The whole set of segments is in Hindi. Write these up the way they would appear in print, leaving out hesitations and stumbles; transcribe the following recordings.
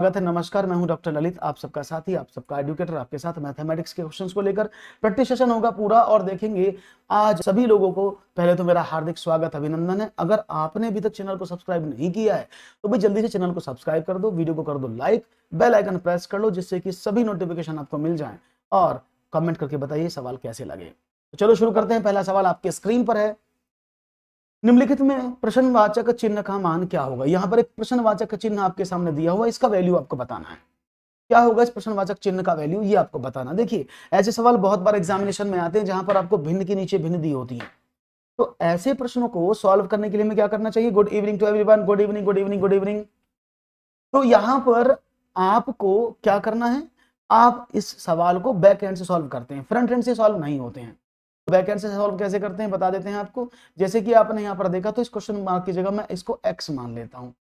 स्वागत है। नमस्कार, मैं हूं डॉक्टर ललित, आप सबका साथी, आप सबका एजुकेटर, आपके साथ मैथमेटिक्स के क्वेश्चंस को लेकर प्रैक्टिस सेशन होगा पूरा और देखेंगे आज सभी लोगों को। पहले तो मेरा हार्दिक स्वागत, अभिनंदन है। अगर आपने अभी तक चैनल को सब्सक्राइब नहीं किया है तो भाई जल्दी से चैनल को सब्सक्राइब कर दो, वीडियो को कर दो लाइक, बेल आइकन प्रेस कर लो जिससे कि सभी नोटिफिकेशन आपको मिल जाए और कमेंट करके बताइए सवाल कैसे लगे। तो चलो शुरू करते हैं। पहला सवाल आपके स्क्रीन पर है। निम्नलिखित में प्रश्नवाचक चिन्ह का मान क्या होगा। यहां पर एक प्रश्नवाचक चिन्ह आपके सामने दिया हुआ है, इसका वैल्यू आपको बताना है। क्या होगा इस प्रश्नवाचक चिन्ह का वैल्यू, ये आपको बताना। देखिए ऐसे सवाल बहुत बार एग्जामिनेशन में आते हैं जहां पर आपको भिन्न के नीचे भिन्न दी होती है। तो ऐसे प्रश्नों को सॉल्व करने के लिए हमें क्या करना चाहिए। Good evening to everyone, good evening, good evening, good evening. तो यहां पर आपको क्या करना है, आप इस सवाल को बैक एंड से सॉल्व करते हैं, फ्रंट एंड से सॉल्व नहीं होते हैं। बैक एंड से सॉल्व कैसे करते हैं बता देते हैं आपको। जैसे कि आपने यहाँ पर देखा, तो इस क्वेश्चन मार्क की जगह मैं इसको x मान लेता हूँ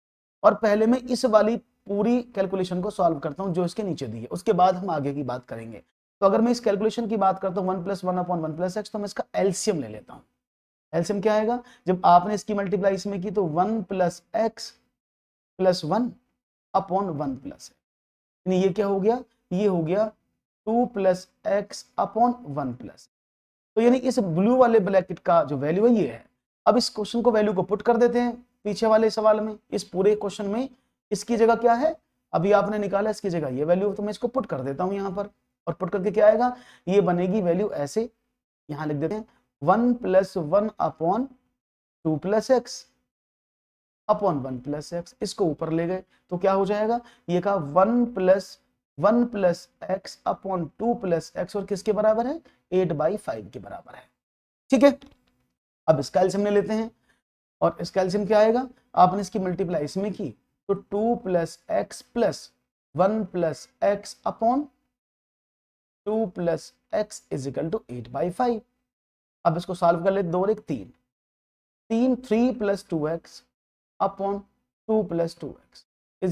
और पहले मैं इस वाली पूरी कैलकुलेशन को सॉल्व करता हूँ जो इसके नीचे दी है, उसके बाद हम आगे की बात करेंगे। तो अगर मैं इस कैलकुलेशन की बात करता हूँ 1 + 1/1 + x, तो मैं इसका एलसीएम ले लेता हूँ। एलसीएम क्या आएगा, जब आपने इसकी मल्टीप्लाई इसमें की तो 1 + x + 1/1 + ये क्या हो गया, ये हो गया 2 + x/1 तो यानी इस ब्लू वाले ब्रैकेट का जो वैल्यू है ये है। अब इस क्वेश्चन को वैल्यू को पुट कर देते हैं पीछे वाले सवाल में। इस पूरे क्वेश्चन में इसकी जगह क्या है, अभी आपने निकाला, इसकी जगह ये वैल्यू, तो मैं इसको पुट कर देता हूं यहां पर। और पुट करके क्या आएगा, ये बनेगी वैल्यू ऐसे, यहां लिख देते हैं 1 + 1/2 + x/1 + x। इसको ऊपर ले गए तो क्या हो जाएगा, ये का 1 + x/2 + x और किसके बराबर है, 8/5 के बराबर है। ठीक है, अब इसका एलसीएम ले लेते हैं और इसका एलसीएम क्या आएगा, आपने इसकी मल्टीप्लाई इसमें की तो 2 + x + 1 + x/2 + x = 8/5। अब इसको सॉल्व कर ले, 2 और 1 3 3 + 2x/2 + 2x =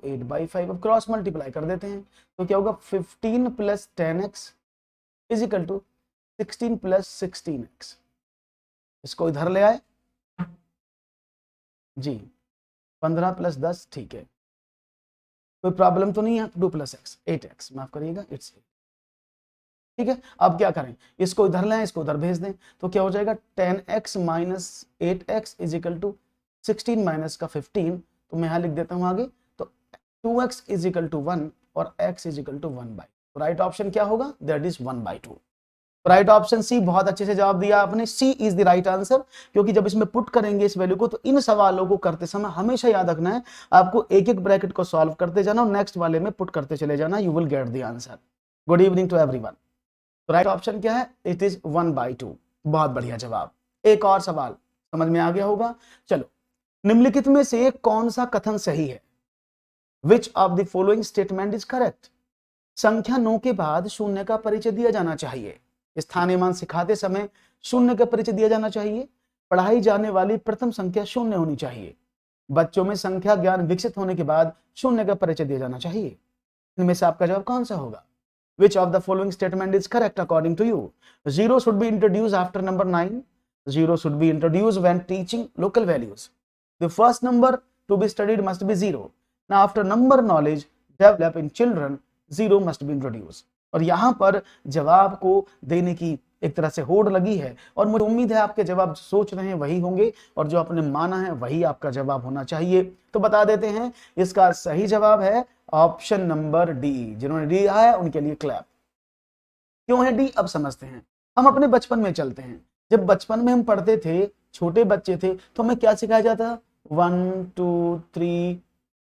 8/5। अब क्रॉस मल्टीप्लाई कर देते हैं तो क्या होगा, 15 + 10x = 16 + 16x। इसको इधर ले आए जी, 15 + 10, ठीक है, कोई प्रॉब्लम तो नहीं है। 2 + x 8x, माफ करिएगा, इट्स 8। ठीक है, अब क्या करें, इसको इधर ले आए, इसको उधर भेज दें तो क्या हो जाएगा, 10x - 8x = 16 - का 15। तो मैं यहां लिख देता हूं आगे, तो 2x = 1 और x = 1/2। तो राइट ऑप्शन क्या होगा, that is 1/2। Right option C, बहुत अच्छे से जवाब दिया आपने, C is the right answer. क्योंकि जब इसमें पुट करेंगे इस वैल्यू को, तो इन सवालों को करते समय हमेशा याद रखना है, आपको एक एक ब्रैकेट को सॉल्व करते जाना और नेक्स्ट वाले में पुट करते चले जाना, you will get the answer. Good evening to everyone. तो राइट ऑप्शन क्या है, इट इज 1/2। बहुत बढ़िया जवाब। एक और सवाल समझ में आ गया होगा। चलो, निम्नलिखित में से कौन सा कथन सही है, which of the following statement is correct. संख्या 9 के बाद शून्य का परिचय दिया जाना चाहिए। स्थानीय मान सिखाते समय शून्य का परिचय दिया जाना चाहिए। पढ़ाई जाने वाली प्रथम संख्या शून्य होनी चाहिए। बच्चों में संख्या ज्ञान विकसित होने के बाद शून्य का परिचय दिया जाना चाहिए। इनमें से आपका जवाब कौन सा होगा। Which of the following statement is correct according to you? 0 should be introduced after number 9. 0 should be introduced when teaching local values. The first number to be studied must be 0. Now after number knowledge develop in children, 0 must be introduced. और यहां पर जवाब को देने की एक तरह से होड़ लगी है और मुझे उम्मीद है आपके जवाब सोच रहे हैं वही होंगे और जो आपने माना है वही आपका जवाब होना चाहिए। तो बता देते हैं, इसका सही जवाब है ऑप्शन नंबर डी। जिन्होंने डी दिया है उनके लिए क्लैप। क्यों है डी, अब समझते हैं। हम अपने बचपन में चलते हैं, जब बचपन में हम पढ़ते थे, छोटे बच्चे थे, तो हमें क्या सिखाया जाता, 1 2 3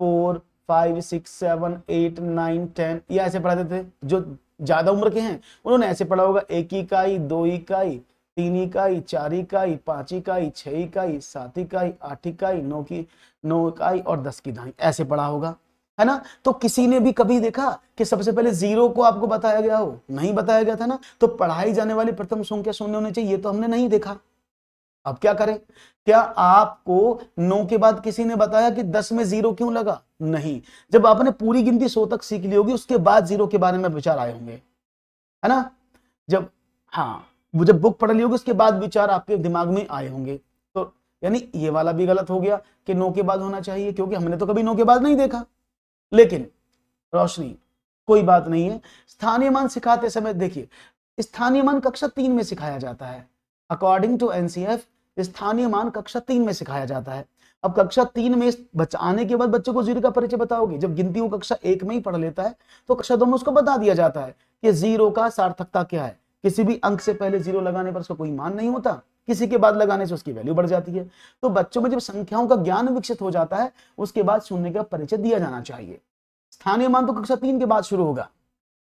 4 5 6 7 8 9 10, ये ऐसे पढ़ाते थे। जो ज्यादा उम्र के हैं उन्होंने ऐसे पढ़ा होगा, 1 इकाई, 2 इकाई, 3 इकाई, 4 इकाई, 5 इकाई, 6 इकाई, 7 इकाई, 8 इकाई, 9 इकाई और 10 की दहाई, ऐसे पढ़ा होगा, है ना। तो किसी ने भी कभी देखा कि सबसे पहले 0 को आपको बताया गया हो, नहीं बताया गया था ना। तो पढ़ाई जाने वाली प्रथम संख्या शून्य होनी चाहिए, ये तो हमने नहीं देखा। अब क्या करें, क्या आपको 9 के बाद किसी ने बताया कि 10 में 0 क्यों लगा, नहीं। जब आपने पूरी गिनती 100 तक सीख ली होगी उसके बाद 0 के बारे में विचार आए होंगे, है ना। जब हाँ, वो जब बुक पढ़ ली होगी उसके बाद विचार आपके दिमाग में आए होंगे। तो यानी ये वाला भी गलत हो गया कि 9 के बाद होना चाहिए, क्योंकि हमने तो कभी 9 के बाद नहीं देखा। लेकिन रोशनी, कोई बात नहीं है। स्थानीय मान सिखाते समय देखिए, स्थानीय मान कक्षा 3 में सिखाया जाता है। अकॉर्डिंग टू एनसीएफ स्थानीय मान कक्षा 3 में सिखाया जाता है। अब कक्षा 3 में आने के बाद बच्चों को जीरो का परिचय बताओगे। जब गिनती वो कक्षा 1 में ही पढ़ लेता है तो कक्षा 2 में उसको बता दिया जाता है कि जीरो का सार्थकता क्या है। किसी भी अंक से पहले जीरो लगाने पर उसका कोई मान नहीं होता, किसी के बाद लगाने से उसकी वैल्यू बढ़ जाती है। तो बच्चों में जब संख्याओं का ज्ञान विकसित हो जाता है उसके बाद शून्य का परिचय दिया जाना चाहिए। स्थानीय मान तो कक्षा 3 के बाद शुरू होगा,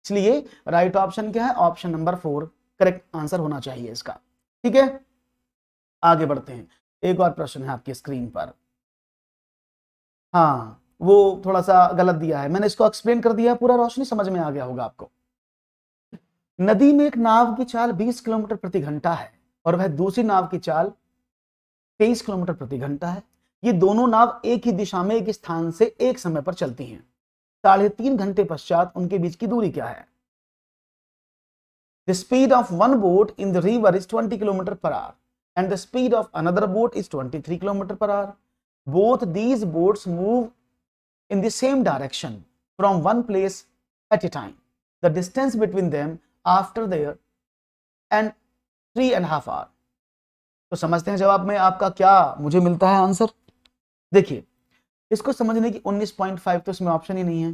इसलिए राइट ऑप्शन क्या है, ऑप्शन नंबर 4 करेक्ट आंसर होना चाहिए इसका। ठीक है, आगे बढ़ते हैं। एक और प्रश्न है आपकी स्क्रीन पर। हाँ, वो थोड़ा सा गलत दिया है, मैंने इसको एक्सप्लेन कर दिया, पूरा रोशनी समझ में आ गया होगा आपको। नदी में एक नाव की चाल 20 किलोमीटर प्रति घंटा है और वह दूसरी नाव की चाल 23 किलोमीटर प्रति घंटा है। ये दोनों नाव एक ही दिशा में एक स्थान से एक समय पर चलती हैं। 3.5 घंटे पश्चात उनके बीच की दूरी क्या है? The speed of one boat in the river is 20 km per hour and the speed of another boat is 23 km per hour. Both these boats move in the same direction from one place at a time. The distance between them after their and 3.5 hours. तो समझते हैं जवाब में आपका क्या मुझे मिलता है आंसर। देखिए, इसको समझने की 19.5 तो इसमें ऑप्शन ही नहीं है,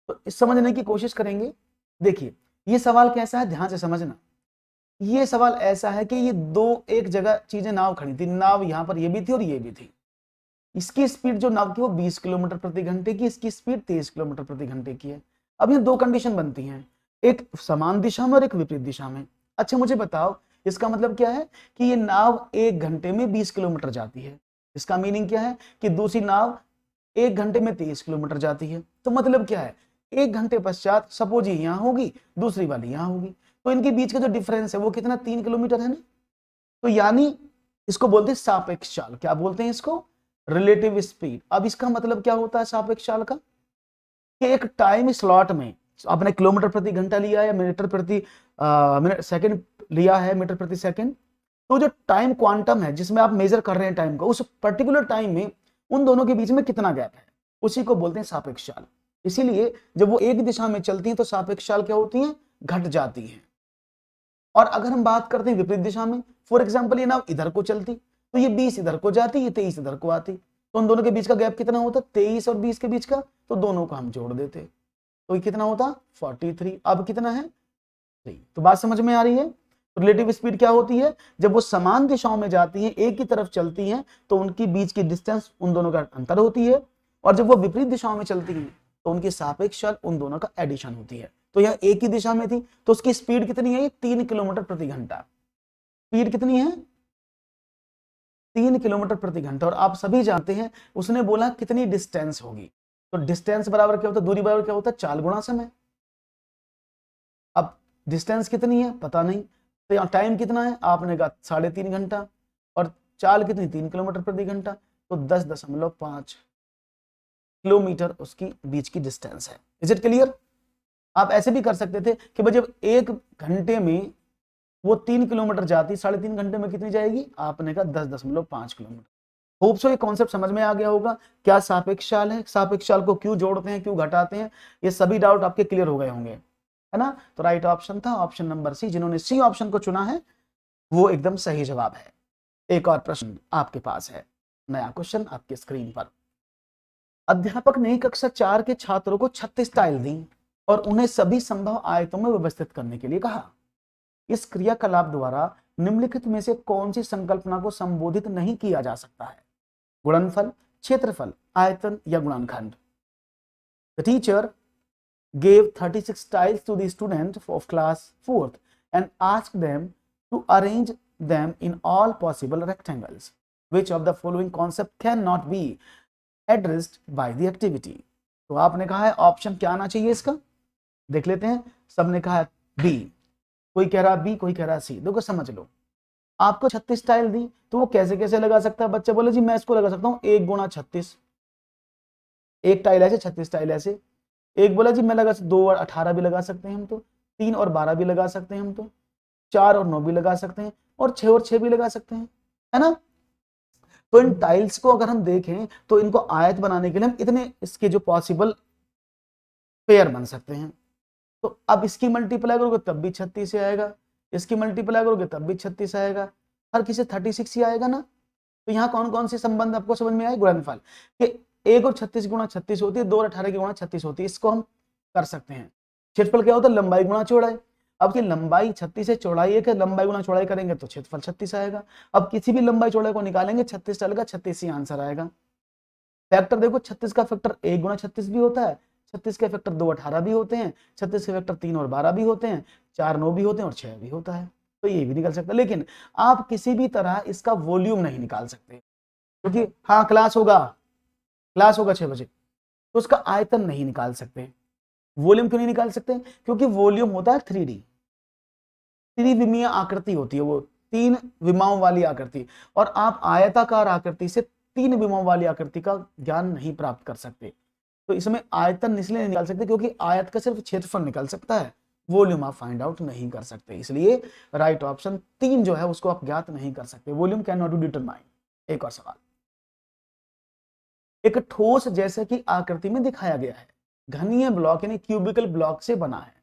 तो इस समझने की कोशिश करेंगे। देखिए, ये सवाल कैसा है, ध्यान से समझना। ये सवाल ऐसा है कि ये दो एक जगह चीजें नाव खड़ी थी, नाव यहां पर ये भी थी और ये भी थी। इसकी स्पीड जो नाव की वो 20 किलोमीटर प्रति घंटे की, इसकी स्पीड 23 किलोमीटर प्रति घंटे की है। अब ये दो कंडीशन बनती हैं, एक समान दिशा में और एक विपरीत दिशा में। अच्छा मुझे बताओ, इसका मतलब क्या है कि ये नाव 1 घंटे में 20 किलोमीटर जाती है। इसका मीनिंग क्या है कि दूसरी नाव 1 घंटे में 23 किलोमीटर जाती है। तो मतलब क्या है, 1 घंटे पश्चात सपोज ये यहां होगी, दूसरी वाली यहां होगी, तो इनके बीच का जो डिफरेंस है वो कितना, 3 किलोमीटर है ना। तो यानी इसको बोलते हैं सापेक्ष चाल। क्या बोलते हैं इसको? Relative speed. अब इसका मतलब क्या होता है सापेक्ष चाल का, कि एक टाइम स्लॉट में आपने किलोमीटर प्रति घंटा लिया है, मीटर प्रति मिनट सेकंड लिया है, मीटर प्रति सेकंड, तो जो टाइम क्वांटम है जिसमें आप मेजर कर रहे हैं टाइम को, उस पर्टिकुलर टाइम में उन दोनों के बीच में कितना गैप है, उसी को बोलते हैं सापेक्ष चाल। इसीलिए जब वो एक दिशा में चलती हैं तो सापेक्ष चाल क्या होती है, घट जाती है। और अगर हम बात करते हैं विपरीत दिशा में, फॉर एग्जाम्पल ये नाव इधर को चलती तो ये 20 इधर को जाती, ये 23 इधर को आती, तो उन दोनों के बीच का गैप कितना होता, 23 और 20 के बीच का, तो दोनों को हम जोड़ देते तो ये कितना होता 43। अब कितना है 3। तो बात समझ में आ रही है। रिलेटिव स्पीड क्या होती है, जब वो समान दिशाओं में जाती हैं, एक ही तरफ चलती हैं, तो उनकी बीच की डिस्टेंस उन दोनों का अंतर होती है, और जब वो विपरीत दिशाओं में चलती हैं तो उनकी सापेक्ष चाल उन दोनों का एडिशन होती है। तो यह एक ही दिशा में थी तो उसकी स्पीड कितनी है, 3 किलोमीटर प्रति घंटा। स्पीड कितनी है, 3 किलोमीटर प्रति घंटा। और आप सभी जानते हैं उसने बोला कितनी डिस्टेंस होगी, तो डिस्टेंस बराबर क्या होता है, दूरी बराबर क्या होता है, चाल गुणा समय। अब डिस्टेंस कितनी है पता नहीं, तो यहाँ टाइम कितना है, आपने कहा 3.5 घंटा, और चाल कितनी 3 किलोमीटर प्रति घंटा, तो 10.5 किलोमीटर उसकी बीच की डिस्टेंस है। Is it clear? आप ऐसे भी कर सकते थे कि भाई जब 1 घंटे में वो 3 किलोमीटर जाती, 3.5 घंटे में कितनी जाएगी, आपने कहा 10.5 किलोमीटर। होप सो ये कॉन्सेप्ट समझ में आ गया होगा। क्या सापेक्ष चाल है, सापेक्ष चाल को क्यों जोड़ते हैं, क्यों घटाते हैं, ये सभी डाउट आपके क्लियर हो गए होंगे, है ना। तो राइट ऑप्शन था ऑप्शन नंबर सी। जिन्होंने सी ऑप्शन को चुना है वो एकदम सही जवाब है। एक और प्रश्न आपके पास है, नया क्वेश्चन आपके स्क्रीन पर। अध्यापक ने कक्षा 4 के छात्रों को 36 टाइल दी और उन्हें सभी संभव आयतों में व्यवस्थित करने के लिए कहा। इस क्रियाकलाप द्वारा निम्नलिखित में से कौन सी संकल्पना को संबोधित नहीं किया जा सकता है, गुणनफल, क्षेत्रफल, आयतन या गुणनखंड। The teacher gave 36 tiles to the student of class 4th and asked them to arrange them in all possible rectangles. Which of the following concept cannot be addressed by the activity? तो आपने कहा है ऑप्शन क्या आना चाहिए इसका, देख लेते हैं। सबने कहा बी, कोई कह रहा बी, कोई कह रहा सी। देखो समझ लो, आपको 36 टाइल दी तो वो कैसे कैसे लगा सकता है। बच्चा बोले जी मैं इसको लगा सकता हूँ 1 गुणा 36, एक टाइल ऐसे 36 टाइल ऐसे। एक बोला जी मैं लगा 2 और 18 भी लगा सकते हैं हम, तो 3 और 12 भी लगा सकते हैं हम, तो 4 और 9 भी लगा सकते हैं, और 6 और 6 भी लगा सकते हैं, है ना। तो इन टाइल्स को अगर हम देखें तो इनको आयत बनाने के लिए हम इतने इसके जो पॉसिबल पेयर बन सकते हैं। तो अब इसकी मल्टीप्लाई करोगे तब भी 36 ही आएगा, इसकी मल्टीप्लाई करोगे तब भी 36 आएगा, हर किसी 36 ही आएगा ना। तो यहाँ कौन कौन से संबंध आपको समझ में आए? गुणनफल कि 1 और 36 गुणा 36 होती है, 2 और 18 की गुणा 36 होती है, इसको हम कर सकते हैं। क्षेत्रफल क्या होता है? लंबाई गुणा चौड़ाई। अब की लंबाई 36 है, चौड़ाई 1 है, लंबाई गुणा चौड़ाई करेंगे तो क्षेत्रफल 36 आएगा। अब किसी भी लंबाई चौड़ाई को निकालेंगे 36 चलेगा, 36 ही आंसर आएगा। फैक्टर देखो, 36 का फैक्टर 1 गुणा 36 भी होता है, 36 के फैक्टर 2 18 भी होते हैं, 36 के फैक्टर 3 और 12 भी होते हैं, 4 9 भी होते हैं और 6 भी होता है। तो ये भी निकल सकता है, लेकिन आप किसी भी तरह इसका वॉल्यूम नहीं निकाल सकते, क्योंकि हाँ क्लास होगा 6 बजे, तो उसका आयतन नहीं निकाल सकते। वॉल्यूम क्यों नहीं निकाल सकते? क्योंकि वॉल्यूम होता है 3D, त्रिविमीय आकृति होती है वो, 3 विमाओं वाली आकृति, और आप आयताकार आकृति से 3 विमाओं वाली आकृति का ज्ञान नहीं प्राप्त कर सकते। तो इसमें आयतन इसलिए नहीं निकाल सकते क्योंकि आयत का सिर्फ क्षेत्रफल निकल सकता है, वॉल्यूम आप फाइंड आउट नहीं कर सकते। इसलिए राइट ऑप्शन 3 जो है उसको आप ज्ञात नहीं कर सकते, volume can not be determined. एक और सवाल, एक ठोस जैसे की आकृति में दिखाया गया है, घनीय ब्लॉक यानी क्यूबिकल ब्लॉक से बना है,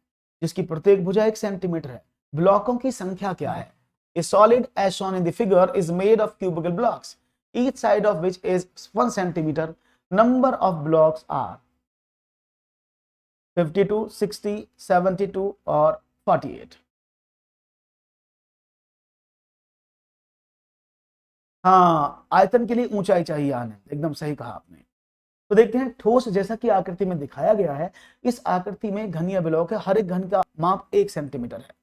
जिसकी प्रत्येक भुजा 1 सेंटीमीटर है, ब्लॉकों की संख्या क्या है? A solid as shown in the figure is made of cubical blocks, each side of which is 1 centimeter. Number of blocks are 52, 60, 72 और 48। हाँ, आयतन के लिए ऊंचाई चाहिए आने, एकदम सही कहा आपने। तो देखते हैं, ठोस जैसा कि आकृति में दिखाया गया है, इस आकृति में घनीय ब्लॉक है, हर एक घन का माप 1 सेंटीमीटर है।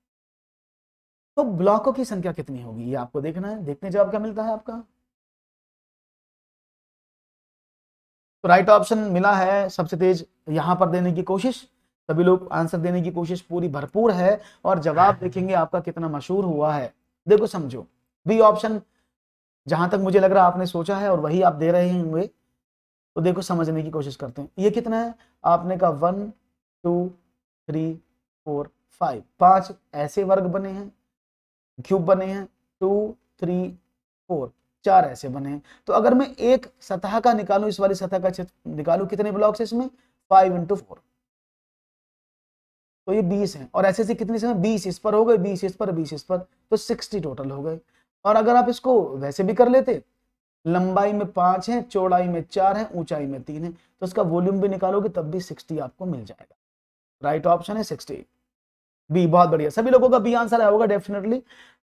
तो ब्लॉकों की संख्या कितनी होगी ये आपको देखना है, देखते हैं जवाब क्या मिलता है आपका। तो राइट ऑप्शन मिला है सबसे तेज, यहां पर देने की कोशिश, सभी लोग आंसर देने की कोशिश पूरी भरपूर है, और जवाब देखेंगे आपका कितना मशहूर हुआ है। देखो समझो, बी ऑप्शन जहां तक मुझे लग रहा है आपने सोचा है और वही आप दे रहे होंगे, तो देखो समझने की कोशिश करते हैं। ये कितना है? आपने कहा 1 2 3 4 5, 5 ऐसे वर्ग बने हैं, क्यूब बने हैं, 2 3 4, 4 ऐसे बने हैं। तो अगर मैं एक सतह का निकालूं, इस वाली सतह का क्षेत्र निकालूं, कितने ब्लॉक्स है इसमें? 5 × 4, तो ये 20 है। और ऐसे कितने से 20 इस पर हो गए, 20 इस पर, 20 इस पर, तो 60 टोटल हो गए। और अगर आप इसको वैसे भी कर लेते, लंबाई में 5 है, चौड़ाई में 4 है, ऊंचाई में 3 है, तो इसका वॉल्यूम भी निकालोगे तब भी 60 आपको मिल जाएगा। राइट ऑप्शन है 60, बी। बहुत बढ़िया, सभी लोगों का बी आंसर आया होगा डेफिनेटली,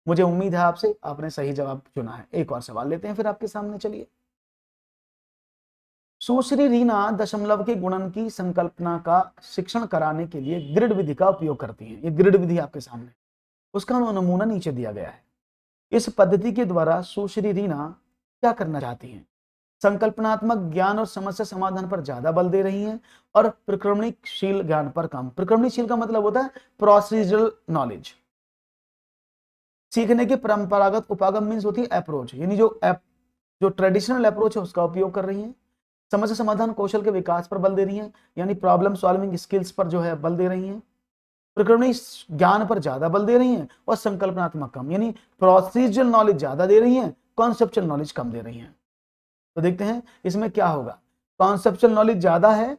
मुझे उम्मीद है आपसे, आपने सही जवाब चुना है। एक और सवाल लेते हैं फिर आपके सामने, चलिए। सुश्री रीना दशमलव के गुणन की संकल्पना का शिक्षण कराने के लिए ग्रिड विधि का उपयोग करती हैं। ये ग्रिड विधि आपके सामने, उसका नमूना नीचे दिया गया है। इस पद्धति के द्वारा सुश्री रीना क्या करना चाहती हैं? संकल्पनात्मक ज्ञान और समस्या समाधान पर ज्यादा बल दे रही हैं और प्रक्रमणशील ज्ञान पर कम। प्रक्रमणशील का मतलब होता है प्रोसीजरल नॉलेज। सीखने के परंपरागत उपागम मीन्स होती है अप्रोच, यानी जो ट्रेडिशनल अप्रोच है उसका उपयोग कर रही हैं। समस्या समाधान कौशल के विकास पर बल दे रही हैं, यानी प्रॉब्लम सॉल्विंग स्किल्स पर जो है बल दे रही हैं। प्रक्रमणी ज्ञान पर ज्यादा बल दे रही हैं और संकल्पनात्मक कम, यानी प्रोसीजरल नॉलेज ज्यादा दे रही हैं, कॉन्सेप्चुअल नॉलेज कम दे रही हैं। तो देखते हैं इसमें क्या होगा। कॉन्सेप्चुअल नॉलेज ज्यादा है,